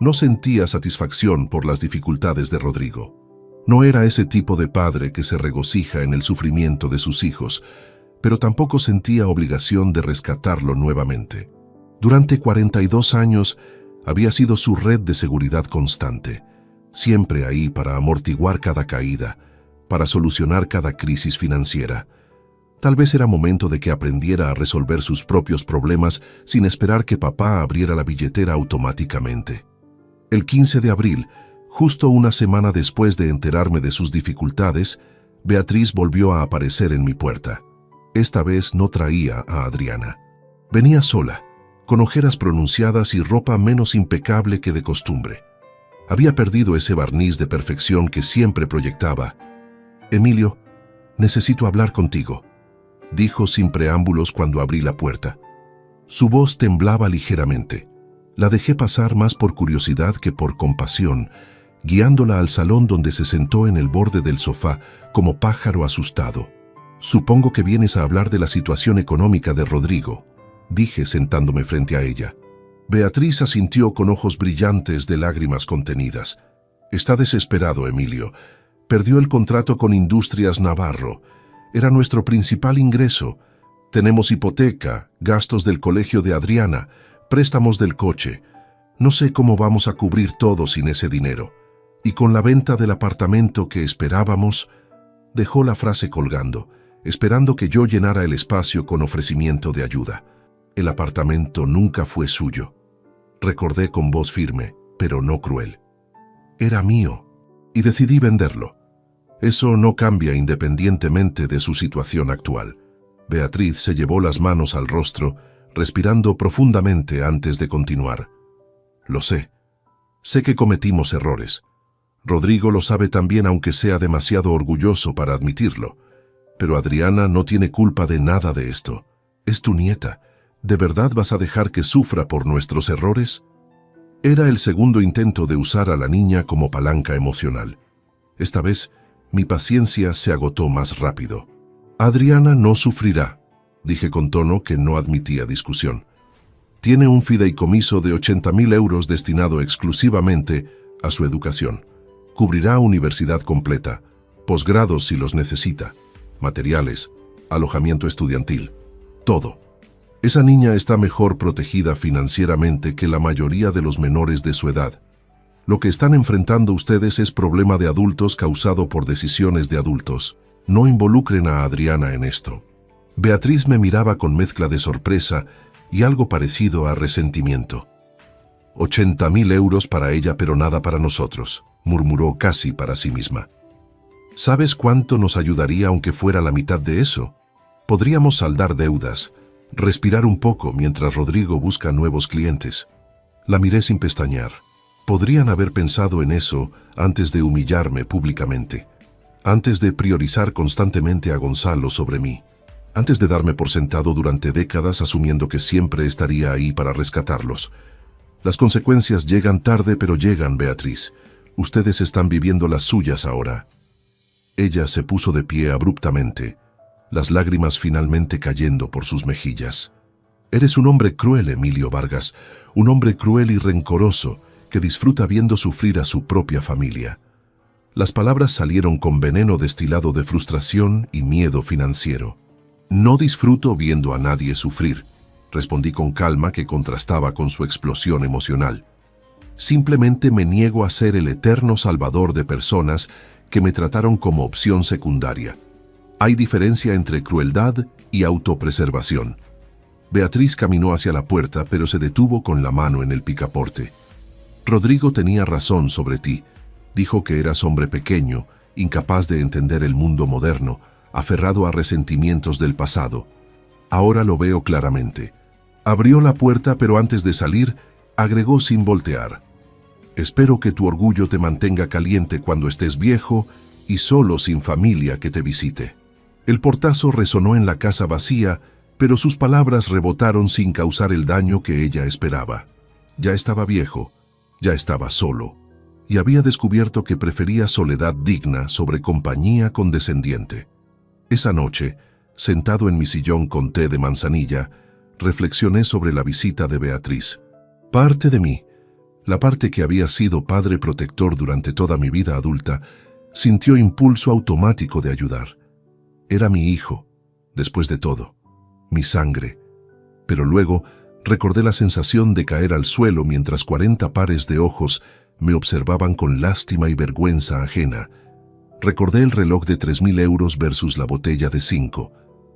No sentía satisfacción por las dificultades de Rodrigo. No era ese tipo de padre que se regocija en el sufrimiento de sus hijos, pero tampoco sentía obligación de rescatarlo nuevamente. Durante 42 años había sido su red de seguridad constante, siempre ahí para amortiguar cada caída, para solucionar cada crisis financiera. Tal vez era momento de que aprendiera a resolver sus propios problemas sin esperar que papá abriera la billetera automáticamente. El 15 de abril, justo una semana después de enterarme de sus dificultades, Beatriz volvió a aparecer en mi puerta. Esta vez no traía a Adriana. Venía sola, con ojeras pronunciadas y ropa menos impecable que de costumbre. Había perdido ese barniz de perfección que siempre proyectaba. «Emilio, necesito hablar contigo», dijo sin preámbulos cuando abrí la puerta. Su voz temblaba ligeramente. La dejé pasar más por curiosidad que por compasión, guiándola al salón donde se sentó en el borde del sofá como pájaro asustado. «Supongo que vienes a hablar de la situación económica de Rodrigo», dije sentándome frente a ella. Beatriz asintió con ojos brillantes de lágrimas contenidas. «Está desesperado, Emilio. Perdió el contrato con Industrias Navarro. Era nuestro principal ingreso. Tenemos hipoteca, gastos del colegio de Adriana, préstamos del coche. No sé cómo vamos a cubrir todo sin ese dinero. Y con la venta del apartamento que esperábamos...» Dejó la frase colgando, esperando que yo llenara el espacio con ofrecimiento de ayuda. El apartamento nunca fue suyo. Recordé con voz firme, pero no cruel. Era mío, y decidí venderlo. Eso no cambia independientemente de su situación actual. Beatriz se llevó las manos al rostro, respirando profundamente antes de continuar. Lo sé. Sé que cometimos errores. Rodrigo lo sabe también, aunque sea demasiado orgulloso para admitirlo. Pero Adriana no tiene culpa de nada de esto. Es tu nieta. ¿De verdad vas a dejar que sufra por nuestros errores? Era el segundo intento de usar a la niña como palanca emocional. Esta vez, mi paciencia se agotó más rápido. Adriana no sufrirá, dije con tono que no admitía discusión. Tiene un fideicomiso de 80.000 euros destinado exclusivamente a su educación. Cubrirá universidad completa, posgrados si los necesita, materiales, alojamiento estudiantil, todo. Esa niña está mejor protegida financieramente que la mayoría de los menores de su edad. Lo que están enfrentando ustedes es problema de adultos causado por decisiones de adultos. No involucren a Adriana en esto. Beatriz me miraba con mezcla de sorpresa y algo parecido a resentimiento. 80.000 euros para ella, pero nada para nosotros, murmuró casi para sí misma. ¿Sabes cuánto nos ayudaría aunque fuera la mitad de eso? Podríamos saldar deudas, respirar un poco mientras Rodrigo busca nuevos clientes. La miré sin pestañear. Podrían haber pensado en eso antes de humillarme públicamente, antes de priorizar constantemente a Gonzalo sobre mí, antes de darme por sentado durante décadas asumiendo que siempre estaría ahí para rescatarlos. Las consecuencias llegan tarde, pero llegan, Beatriz. Ustedes están viviendo las suyas ahora. Ella se puso de pie abruptamente, las lágrimas finalmente cayendo por sus mejillas. Eres un hombre cruel, Emilio Vargas, un hombre cruel y rencoroso que disfruta viendo sufrir a su propia familia. Las palabras salieron con veneno destilado de frustración y miedo financiero. No disfruto viendo a nadie sufrir, respondí con calma que contrastaba con su explosión emocional. Simplemente me niego a ser el eterno salvador de personas que me trataron como opción secundaria. Hay diferencia entre crueldad y autopreservación. Beatriz caminó hacia la puerta, pero se detuvo con la mano en el picaporte. Rodrigo tenía razón sobre ti. Dijo que eras hombre pequeño, incapaz de entender el mundo moderno, aferrado a resentimientos del pasado. Ahora lo veo claramente. Abrió la puerta, pero antes de salir, agregó sin voltear: espero que tu orgullo te mantenga caliente cuando estés viejo y solo sin familia que te visite. El portazo resonó en la casa vacía, pero sus palabras rebotaron sin causar el daño que ella esperaba. Ya estaba viejo, ya estaba solo, y había descubierto que prefería soledad digna sobre compañía condescendiente. Esa noche, sentado en mi sillón con té de manzanilla, reflexioné sobre la visita de Beatriz. Parte de mí, la parte que había sido padre protector durante toda mi vida adulta, sintió impulso automático de ayudar. Era mi hijo, después de todo, mi sangre. Pero luego recordé la sensación de caer al suelo mientras 40 pares de ojos me observaban con lástima y vergüenza ajena. Recordé el reloj de 3.000 euros versus la botella de 5.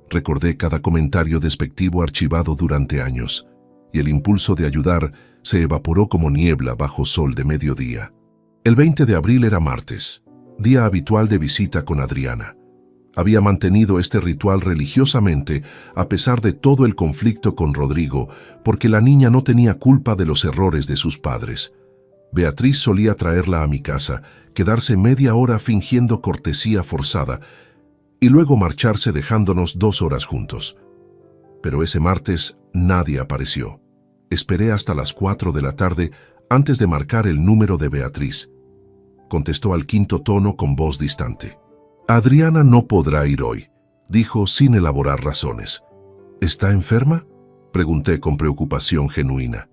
Recordé cada comentario despectivo archivado durante años, y el impulso de ayudar se evaporó como niebla bajo sol de mediodía. El 20 de abril era martes, día habitual de visita con Adriana. Había mantenido este ritual religiosamente a pesar de todo el conflicto con Rodrigo, porque la niña no tenía culpa de los errores de sus padres. Beatriz solía traerla a mi casa, quedarse media hora fingiendo cortesía forzada, y luego marcharse dejándonos 2 horas juntos. Pero ese martes nadie apareció. Esperé hasta las 4 de la tarde antes de marcar el número de Beatriz. Contestó al 5.º tono con voz distante. Adriana no podrá ir hoy, dijo sin elaborar razones. ¿Está enferma?, pregunté con preocupación genuina.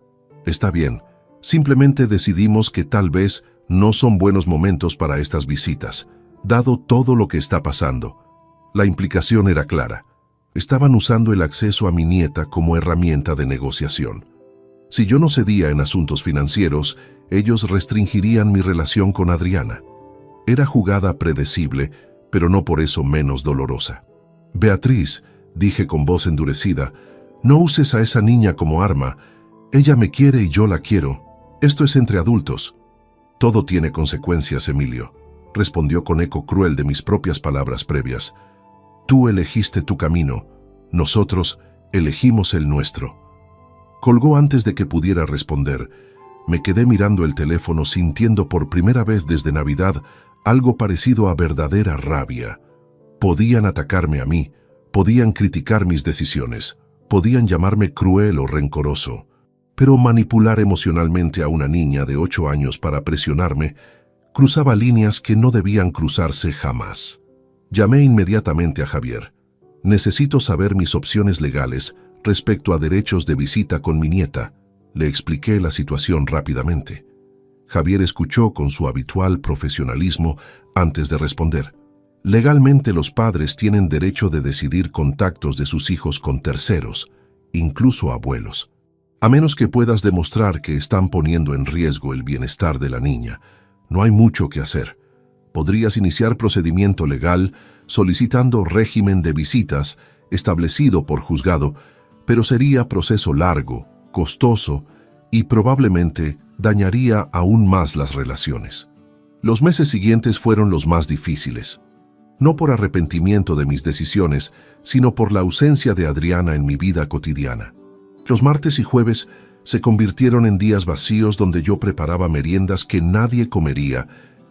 Está bien, simplemente decidimos que tal vez no son buenos momentos para estas visitas, dado todo lo que está pasando. La implicación era clara. Estaban usando el acceso a mi nieta como herramienta de negociación. Si yo no cedía en asuntos financieros, ellos restringirían mi relación con Adriana. Era jugada predecible, pero no por eso menos dolorosa. Beatriz, dije con voz endurecida, no uses a esa niña como arma. Ella me quiere y yo la quiero. Esto es entre adultos. Todo tiene consecuencias, Emilio, respondió con eco cruel de mis propias palabras previas. Tú elegiste tu camino, nosotros elegimos el nuestro. Colgó antes de que pudiera responder. Me quedé mirando el teléfono sintiendo por primera vez desde Navidad algo parecido a verdadera rabia. Podían atacarme a mí, podían criticar mis decisiones, podían llamarme cruel o rencoroso, pero manipular emocionalmente a una niña de 8 años para presionarme cruzaba líneas que no debían cruzarse jamás. Llamé inmediatamente a Javier. Necesito saber mis opciones legales respecto a derechos de visita con mi nieta. Le expliqué la situación rápidamente. Javier escuchó con su habitual profesionalismo antes de responder. Legalmente los padres tienen derecho de decidir contactos de sus hijos con terceros, incluso abuelos. A menos que puedas demostrar que están poniendo en riesgo el bienestar de la niña, no hay mucho que hacer. Podrías iniciar procedimiento legal solicitando régimen de visitas establecido por juzgado, pero sería proceso largo, costoso y probablemente dañaría aún más las relaciones. Los meses siguientes fueron los más difíciles, no por arrepentimiento de mis decisiones, sino por la ausencia de Adriana en mi vida cotidiana. Los martes y jueves se convirtieron en días vacíos donde yo preparaba meriendas que nadie comería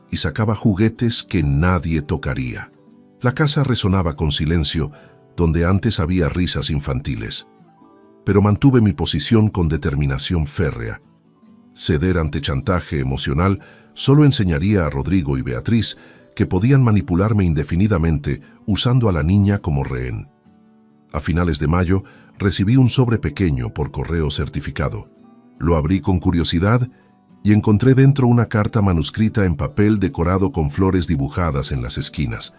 y sacaba juguetes que nadie tocaría. La casa resonaba con silencio, donde antes había risas infantiles. Pero mantuve mi posición con determinación férrea. Ceder ante chantaje emocional solo enseñaría a Rodrigo y Beatriz que podían manipularme indefinidamente usando a la niña como rehén. A finales de mayo recibí un sobre pequeño por correo certificado. Lo abrí con curiosidad y encontré dentro una carta manuscrita en papel decorado con flores dibujadas en las esquinas.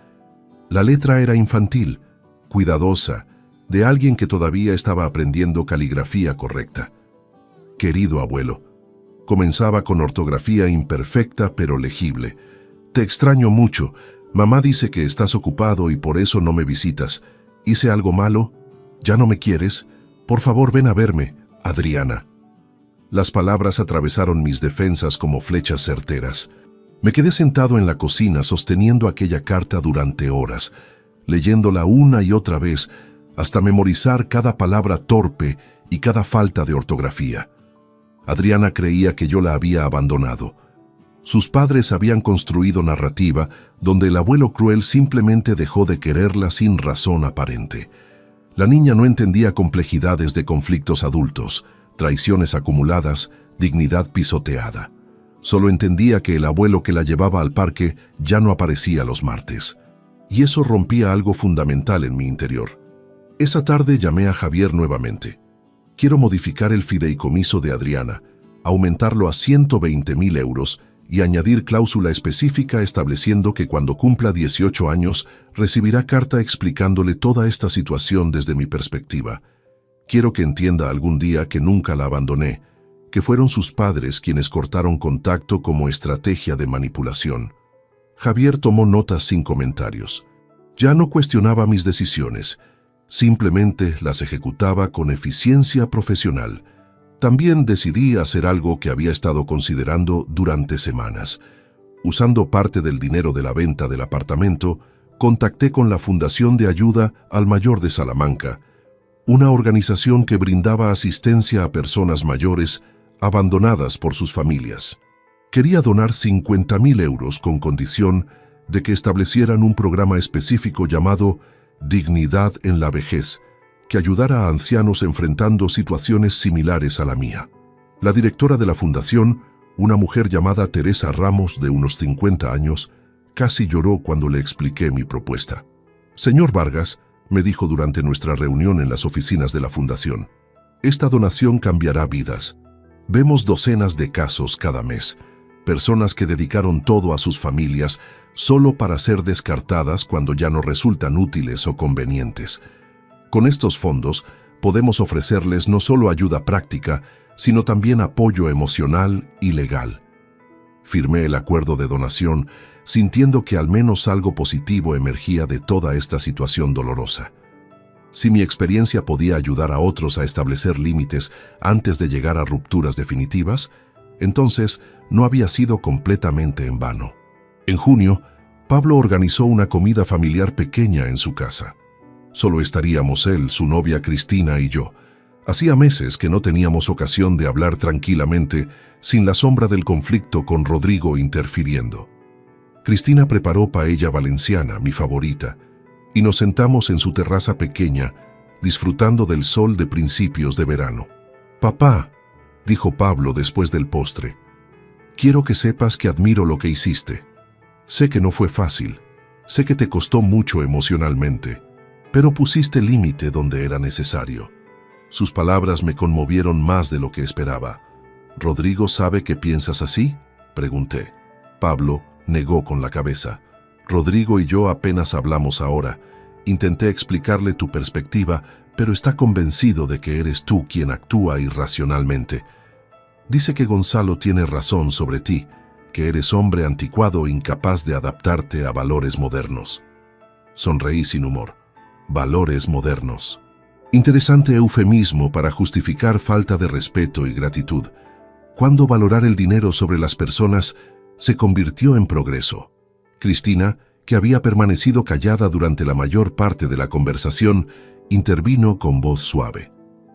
La letra era infantil, cuidadosa, de alguien que todavía estaba aprendiendo caligrafía correcta. Querido abuelo, comenzaba con ortografía imperfecta pero legible. Te extraño mucho. Mamá dice que estás ocupado y por eso no me visitas. ¿Hice algo malo? ¿Ya no me quieres? Por favor, ven a verme, Adriana. Las palabras atravesaron mis defensas como flechas certeras. Me quedé sentado en la cocina sosteniendo aquella carta durante horas, leyéndola una y otra vez hasta memorizar cada palabra torpe y cada falta de ortografía. Adriana creía que yo la había abandonado. Sus padres habían construido narrativa donde el abuelo cruel simplemente dejó de quererla sin razón aparente. La niña no entendía complejidades de conflictos adultos, traiciones acumuladas, dignidad pisoteada. Solo entendía que el abuelo que la llevaba al parque ya no aparecía los martes. Y eso rompía algo fundamental en mi interior. Esa tarde llamé a Javier nuevamente. Quiero modificar el fideicomiso de Adriana, aumentarlo a 120.000 euros y añadir cláusula específica estableciendo que cuando cumpla 18 años recibirá carta explicándole toda esta situación desde mi perspectiva. Quiero que entienda algún día que nunca la abandoné, que fueron sus padres quienes cortaron contacto como estrategia de manipulación. Javier tomó notas sin comentarios. Ya no cuestionaba mis decisiones, simplemente las ejecutaba con eficiencia profesional. También decidí hacer algo que había estado considerando durante semanas. Usando parte del dinero de la venta del apartamento, contacté con la Fundación de Ayuda al Mayor de Salamanca, una organización que brindaba asistencia a personas mayores abandonadas por sus familias. Quería donar 50.000 euros con condición de que establecieran un programa específico llamado Dignidad en la Vejez, que ayudara a ancianos enfrentando situaciones similares a la mía. La directora de la fundación, una mujer llamada Teresa Ramos de unos 50 años, casi lloró cuando le expliqué mi propuesta. Señor Vargas, me dijo durante nuestra reunión en las oficinas de la fundación, esta donación cambiará vidas. Vemos docenas de casos cada mes, personas que dedicaron todo a sus familias solo para ser descartadas cuando ya no resultan útiles o convenientes. Con estos fondos podemos ofrecerles no solo ayuda práctica, sino también apoyo emocional y legal. Firmé el acuerdo de donación, sintiendo que al menos algo positivo emergía de toda esta situación dolorosa. Si mi experiencia podía ayudar a otros a establecer límites antes de llegar a rupturas definitivas, entonces no había sido completamente en vano. En junio, Pablo organizó una comida familiar pequeña en su casa. Solo estaríamos él, su novia Cristina y yo. Hacía meses que no teníamos ocasión de hablar tranquilamente sin la sombra del conflicto con Rodrigo interfiriendo. Cristina preparó paella valenciana, mi favorita, y nos sentamos en su terraza pequeña, disfrutando del sol de principios de verano. «Papá», dijo Pablo después del postre, «quiero que sepas que admiro lo que hiciste. Sé que no fue fácil, sé que te costó mucho emocionalmente, pero pusiste límite donde era necesario». Sus palabras me conmovieron más de lo que esperaba. «¿Rodrigo sabe que piensas así?», pregunté. Pablo negó con la cabeza. «Rodrigo y yo apenas hablamos ahora. Intenté explicarle tu perspectiva, pero está convencido de que eres tú quien actúa irracionalmente. Dice que Gonzalo tiene razón sobre ti, que eres hombre anticuado incapaz de adaptarte a valores modernos». Sonreí sin humor. Valores modernos. Interesante eufemismo para justificar falta de respeto y gratitud. Cuando valorar el dinero sobre las personas se convirtió en progreso. Cristina, que había permanecido callada durante la mayor parte de la conversación, intervino con voz suave.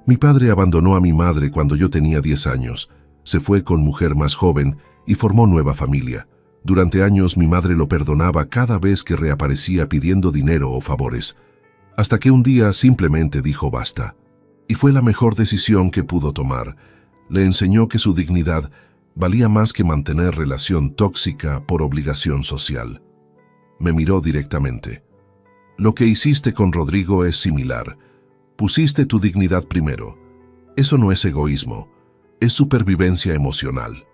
«Mi padre abandonó a mi madre cuando yo tenía 10 años. Se fue con mujer más joven y formó nueva familia. Durante años mi madre lo perdonaba cada vez que reaparecía pidiendo dinero o favores, hasta que un día simplemente dijo basta. Y fue la mejor decisión que pudo tomar. Le enseñó que su dignidad valía más que mantener relación tóxica por obligación social». Me miró directamente. «Lo que hiciste con Rodrigo es similar. Pusiste tu dignidad primero. Eso no es egoísmo, es supervivencia emocional».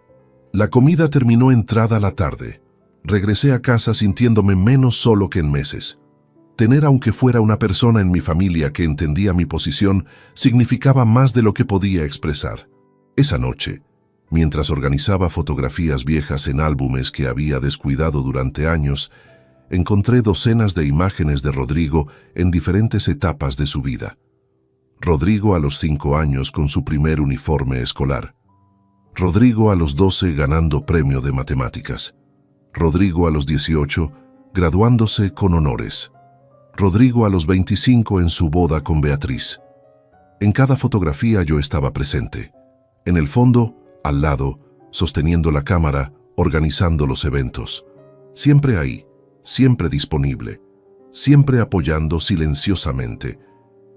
La comida terminó entrada la tarde. Regresé a casa sintiéndome menos solo que en meses. Tener aunque fuera una persona en mi familia que entendía mi posición significaba más de lo que podía expresar. Esa noche, mientras organizaba fotografías viejas en álbumes que había descuidado durante años, encontré docenas de imágenes de Rodrigo en diferentes etapas de su vida. Rodrigo a los 5 años con su primer uniforme escolar. Rodrigo a los 12 ganando premio de matemáticas. Rodrigo a los 18 graduándose con honores. Rodrigo a los 25 en su boda con Beatriz. En cada fotografía yo estaba presente. En el fondo, al lado, sosteniendo la cámara, organizando los eventos. Siempre ahí, siempre disponible, siempre apoyando silenciosamente.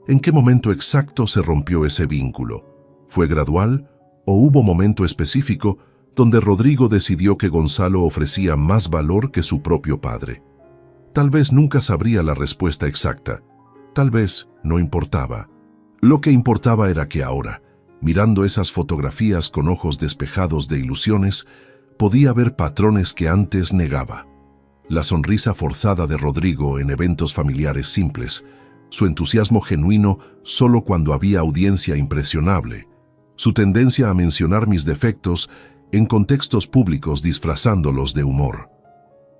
¿En qué momento exacto se rompió ese vínculo? ¿Fue gradual o hubo momento específico donde Rodrigo decidió que Gonzalo ofrecía más valor que su propio padre? Tal vez nunca sabría la respuesta exacta. Tal vez no importaba. Lo que importaba era que ahora, mirando esas fotografías con ojos despejados de ilusiones, podía ver patrones que antes negaba. La sonrisa forzada de Rodrigo en eventos familiares simples, su entusiasmo genuino solo cuando había audiencia impresionable, su tendencia a mencionar mis defectos en contextos públicos disfrazándolos de humor.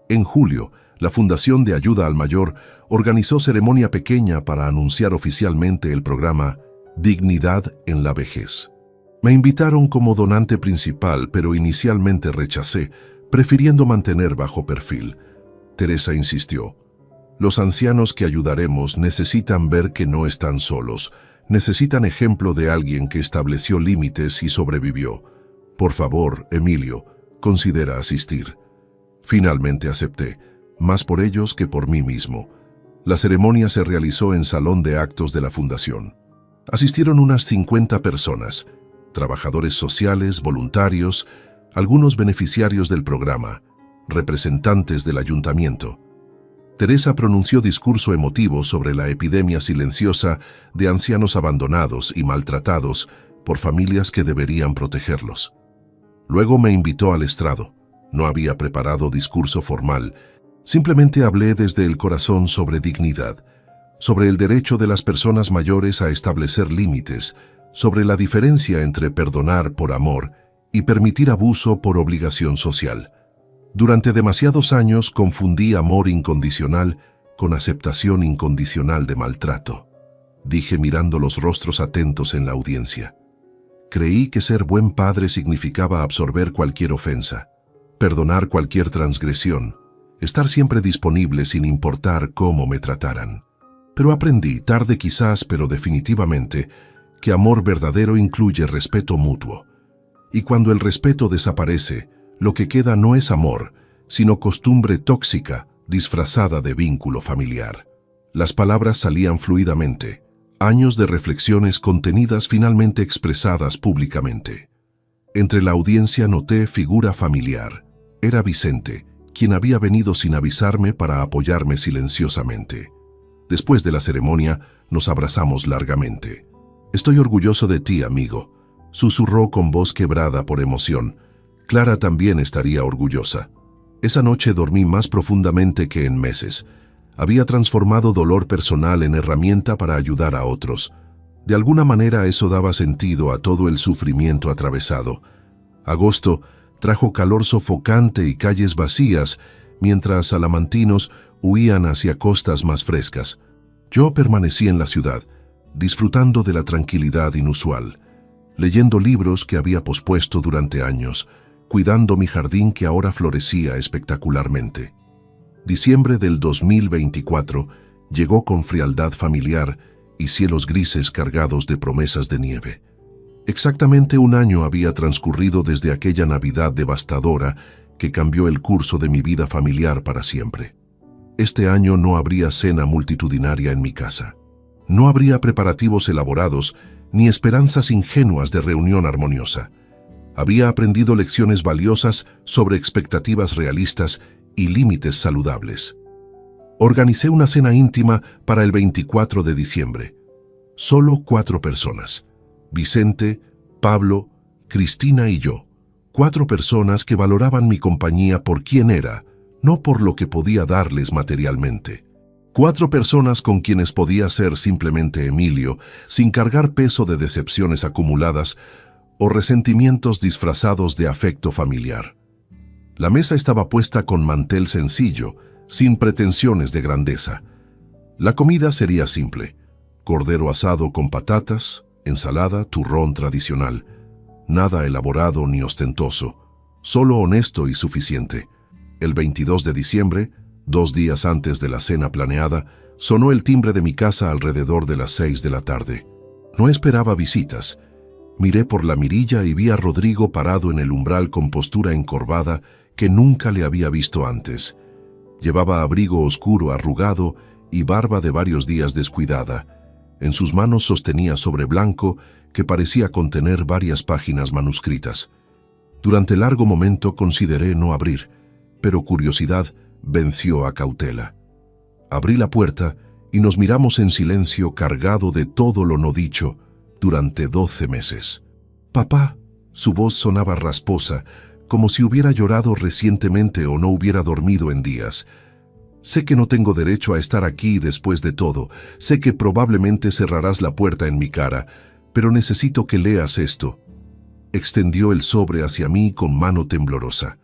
En julio, la Fundación de Ayuda al Mayor organizó ceremonia pequeña para anunciar oficialmente el programa Dignidad en la Vejez. Me invitaron como donante principal, pero inicialmente rechacé, prefiriendo mantener bajo perfil. Teresa insistió: los ancianos que ayudaremos necesitan ver que no están solos, necesitan ejemplo de alguien que estableció límites y sobrevivió. Por favor, Emilio, considera asistir. Finalmente acepté, más por ellos que por mí mismo. La ceremonia se realizó en Salón de Actos de la Fundación. Asistieron unas 50 personas, trabajadores sociales, voluntarios, algunos beneficiarios del programa, representantes del ayuntamiento. Teresa pronunció discurso emotivo sobre la epidemia silenciosa de ancianos abandonados y maltratados por familias que deberían protegerlos. Luego me invitó al estrado. No había preparado discurso formal, simplemente hablé desde el corazón sobre dignidad, sobre el derecho de las personas mayores a establecer límites, sobre la diferencia entre perdonar por amor y permitir abuso por obligación social. Durante demasiados años confundí amor incondicional con aceptación incondicional de maltrato, dije mirando los rostros atentos en la audiencia. Creí que ser buen padre significaba absorber cualquier ofensa, perdonar cualquier transgresión, estar siempre disponible sin importar cómo me trataran. Pero aprendí, tarde quizás, pero definitivamente, que amor verdadero incluye respeto mutuo. Y cuando el respeto desaparece, lo que queda no es amor, sino costumbre tóxica disfrazada de vínculo familiar. Las palabras salían fluidamente, años de reflexiones contenidas finalmente expresadas públicamente. Entre la audiencia noté figura familiar. Era Vicente, quien había venido sin avisarme para apoyarme silenciosamente. Después de la ceremonia, nos abrazamos largamente. «Estoy orgulloso de ti, amigo», susurró con voz quebrada por emoción. Clara también estaría orgullosa. Esa noche dormí más profundamente que en meses. Había transformado dolor personal en herramienta para ayudar a otros. De alguna manera eso daba sentido a todo el sufrimiento atravesado. Agosto trajo calor sofocante y calles vacías, mientras salamantinos huían hacia costas más frescas. Yo permanecí en la ciudad, disfrutando de la tranquilidad inusual, leyendo libros que había pospuesto durante años, cuidando mi jardín que ahora florecía espectacularmente. Diciembre del 2024 llegó con frialdad familiar y cielos grises cargados de promesas de nieve. Exactamente un año había transcurrido desde aquella Navidad devastadora que cambió el curso de mi vida familiar para siempre. Este año no habría cena multitudinaria en mi casa. No habría preparativos elaborados ni esperanzas ingenuas de reunión armoniosa. Había aprendido lecciones valiosas sobre expectativas realistas y límites saludables. Organicé una cena íntima para el 24 de diciembre. Solo 4 personas: Vicente, Pablo, Cristina y yo. 4 personas que valoraban mi compañía por quién era, no por lo que podía darles materialmente. 4 personas con quienes podía ser simplemente Emilio, sin cargar peso de decepciones acumuladas o resentimientos disfrazados de afecto familiar. La mesa estaba puesta con mantel sencillo, sin pretensiones de grandeza. La comida sería simple: Cordero asado con patatas, ensalada, turrón tradicional. Nada elaborado ni ostentoso, solo honesto y suficiente. El 22 de diciembre, 2 días antes de la cena planeada, sonó el timbre de mi casa alrededor de las 6 de la tarde. No esperaba visitas. Miré por la mirilla y vi a Rodrigo parado en el umbral con postura encorvada que nunca le había visto antes. Llevaba abrigo oscuro arrugado y barba de varios días descuidada. En sus manos sostenía sobre blanco que parecía contener varias páginas manuscritas. Durante largo momento consideré no abrir, pero curiosidad venció a cautela. Abrí la puerta y nos miramos en silencio cargado de todo lo no dicho durante 12 meses. «Papá», su voz sonaba rasposa, como si hubiera llorado recientemente o no hubiera dormido en días. «Sé que no tengo derecho a estar aquí después de todo, sé que probablemente cerrarás la puerta en mi cara, pero necesito que leas esto». Extendió el sobre hacia mí con mano temblorosa.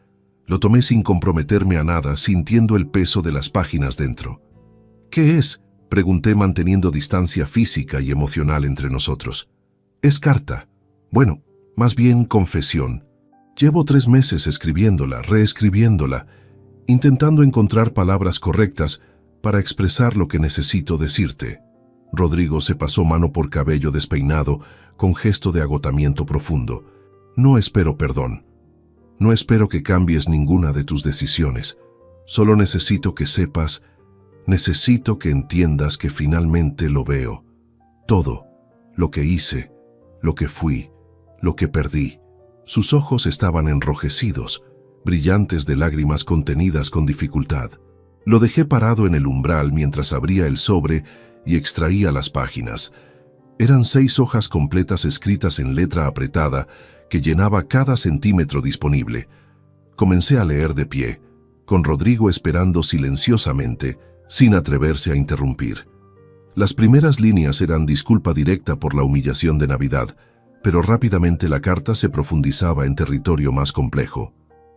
Lo tomé sin comprometerme a nada, sintiendo el peso de las páginas dentro. «¿Qué es?», pregunté manteniendo distancia física y emocional entre nosotros. «Es carta. Bueno, más bien confesión. Llevo 3 meses escribiéndola, reescribiéndola, intentando encontrar palabras correctas para expresar lo que necesito decirte». Rodrigo se pasó mano por cabello despeinado con gesto de agotamiento profundo. «No espero perdón. No espero que cambies ninguna de tus decisiones. Solo necesito que sepas, necesito que entiendas que finalmente lo veo. Todo, lo que hice, lo que fui, lo que perdí». Sus ojos estaban enrojecidos, brillantes de lágrimas contenidas con dificultad. Lo dejé parado en el umbral mientras abría el sobre y extraía las páginas. Eran 6 hojas completas escritas en letra apretada que llenaba cada centímetro disponible. Comencé a leer de pie, con Rodrigo esperando silenciosamente, sin atreverse a interrumpir. Las primeras líneas eran disculpa directa por la humillación de Navidad, pero rápidamente la carta se profundizaba en territorio más complejo.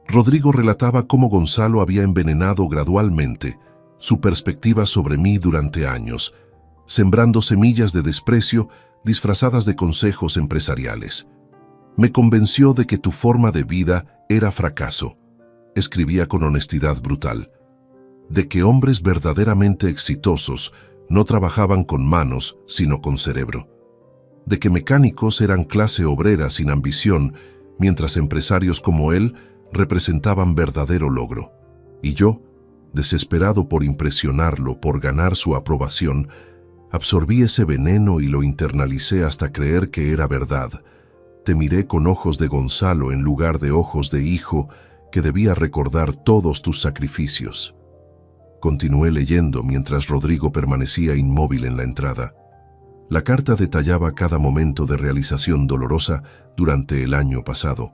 Rodrigo relataba cómo Gonzalo había envenenado gradualmente su perspectiva sobre mí durante años, sembrando semillas de desprecio disfrazadas de consejos empresariales. «Me convenció de que tu forma de vida era fracaso», escribía con honestidad brutal, «de que hombres verdaderamente exitosos no trabajaban con manos, sino con cerebro, de que mecánicos eran clase obrera sin ambición, mientras empresarios como él representaban verdadero logro. Y yo, desesperado por impresionarlo, por ganar su aprobación, absorbí ese veneno y lo internalicé hasta creer que era verdad. Te miré con ojos de Gonzalo en lugar de ojos de hijo que debía recordar todos tus sacrificios». Continué leyendo mientras Rodrigo permanecía inmóvil en la entrada. La carta detallaba cada momento de realización dolorosa durante el año pasado,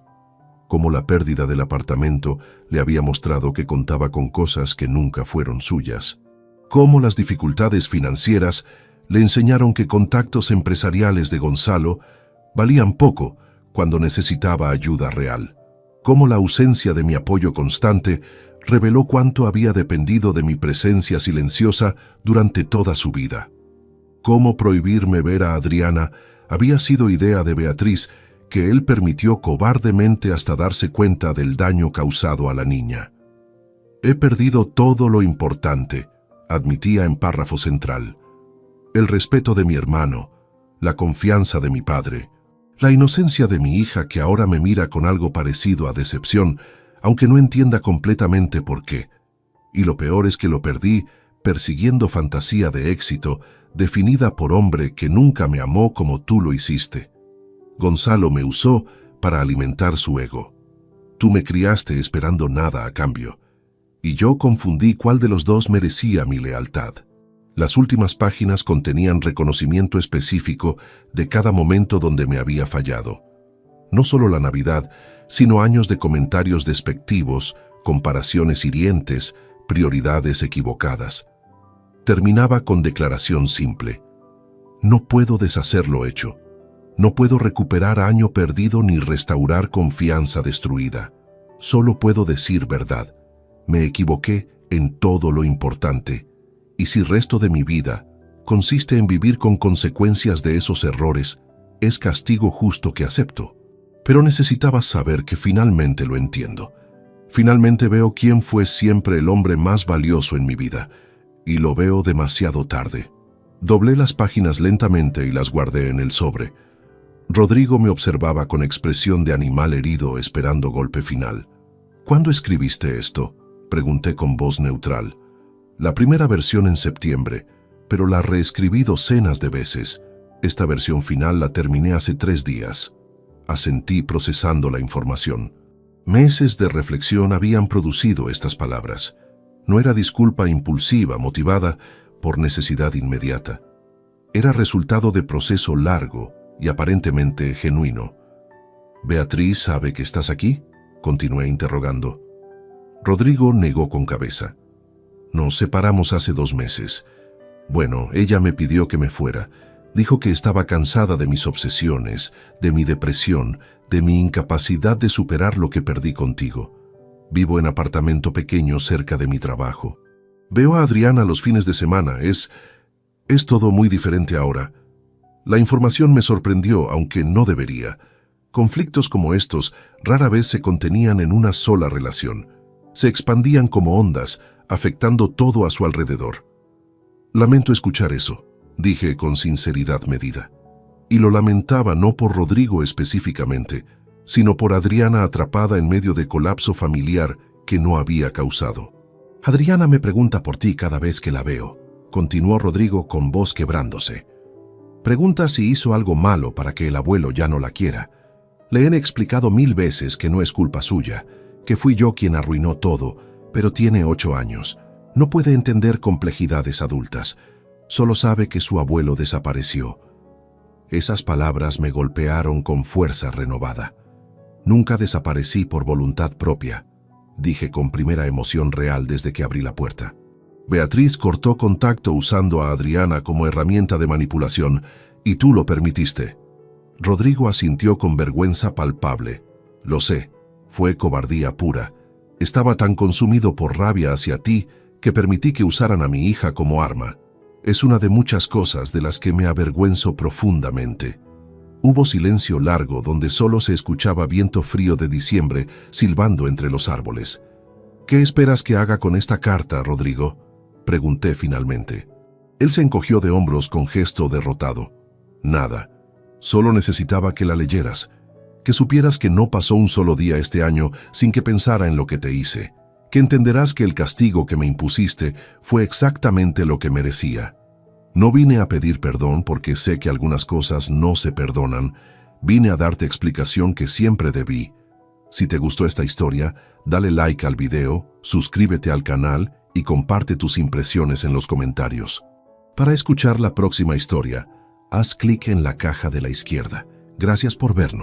cómo la pérdida del apartamento le había mostrado que contaba con cosas que nunca fueron suyas, cómo las dificultades financieras le enseñaron que contactos empresariales de Gonzalo valían poco cuando necesitaba ayuda real, cómo la ausencia de mi apoyo constante reveló cuánto había dependido de mi presencia silenciosa durante toda su vida. Cómo prohibirme ver a Adriana había sido idea de Beatriz, que él permitió cobardemente hasta darse cuenta del daño causado a la niña. «He perdido todo lo importante», admitía en párrafo central. «El respeto de mi hermano, la confianza de mi padre, la inocencia de mi hija que ahora me mira con algo parecido a decepción, aunque no entienda completamente por qué. Y lo peor es que lo perdí persiguiendo fantasía de éxito, definida por hombre que nunca me amó como tú lo hiciste. Gonzalo me usó para alimentar su ego. Tú me criaste esperando nada a cambio, y yo confundí cuál de los dos merecía mi lealtad». Las últimas páginas contenían reconocimiento específico de cada momento donde me había fallado. No solo la Navidad, sino años de comentarios despectivos, comparaciones hirientes, prioridades equivocadas. Terminaba con declaración simple: «No puedo deshacer lo hecho. No puedo recuperar año perdido ni restaurar confianza destruida. Solo puedo decir verdad. Me equivoqué en todo lo importante. Y si resto de mi vida consiste en vivir con consecuencias de esos errores, es castigo justo que acepto. Pero necesitabas saber que finalmente lo entiendo. Finalmente veo quién fue siempre el hombre más valioso en mi vida, y lo veo demasiado tarde. Doblé las páginas lentamente y las guardé en el sobre. Rodrigo me observaba con expresión de animal herido esperando golpe final. ¿Cuándo escribiste esto?, pregunté con voz neutral. La primera versión en septiembre, pero la reescribí docenas de veces. Esta versión final la terminé hace 3 días. Asentí procesando la información. Meses de reflexión habían producido estas palabras. No era disculpa impulsiva, motivada por necesidad inmediata. Era resultado de proceso largo y aparentemente genuino. ¿Beatriz sabe que estás aquí?, continué interrogando. Rodrigo negó con cabeza. Nos separamos hace 2 meses. Bueno, ella me pidió que me fuera. Dijo que estaba cansada de mis obsesiones, de mi depresión, de mi incapacidad de superar lo que perdí contigo. Vivo en apartamento pequeño cerca de mi trabajo. Veo a Adriana los fines de semana. Es todo muy diferente ahora. La información me sorprendió, aunque no debería. Conflictos como estos rara vez se contenían en una sola relación. Se expandían como ondas, afectando todo a su alrededor. Lamento escuchar eso, dije con sinceridad medida. Y lo lamentaba no por Rodrigo específicamente, sino por Adriana atrapada en medio de colapso familiar que no había causado. Adriana me pregunta por ti cada vez que la veo, continuó Rodrigo con voz quebrándose. Pregunta si hizo algo malo para que el abuelo ya no la quiera. Le he explicado 1000 veces que no es culpa suya, que fui yo quien arruinó todo, pero tiene 8 años. No puede entender complejidades adultas. Solo sabe que su abuelo desapareció. Esas palabras me golpearon con fuerza renovada. Nunca desaparecí por voluntad propia, dije con primera emoción real desde que abrí la puerta. Beatriz cortó contacto usando a Adriana como herramienta de manipulación, y tú lo permitiste. Rodrigo asintió con vergüenza palpable. Lo sé, fue cobardía pura. Estaba tan consumido por rabia hacia ti que permití que usaran a mi hija como arma. Es una de muchas cosas de las que me avergüenzo profundamente. Hubo silencio largo donde solo se escuchaba viento frío de diciembre silbando entre los árboles. ¿Qué esperas que haga con esta carta, Rodrigo?, pregunté finalmente. Él se encogió de hombros con gesto derrotado. Nada. Solo necesitaba que la leyeras, que supieras que no pasó un solo día este año sin que pensara en lo que te hice, que entenderás que el castigo que me impusiste fue exactamente lo que merecía. No vine a pedir perdón porque sé que algunas cosas no se perdonan. Vine a darte explicación que siempre debí. Si te gustó esta historia, dale like al video, suscríbete al canal y comparte tus impresiones en los comentarios. Para escuchar la próxima historia, haz clic en la caja de la izquierda. Gracias por vernos.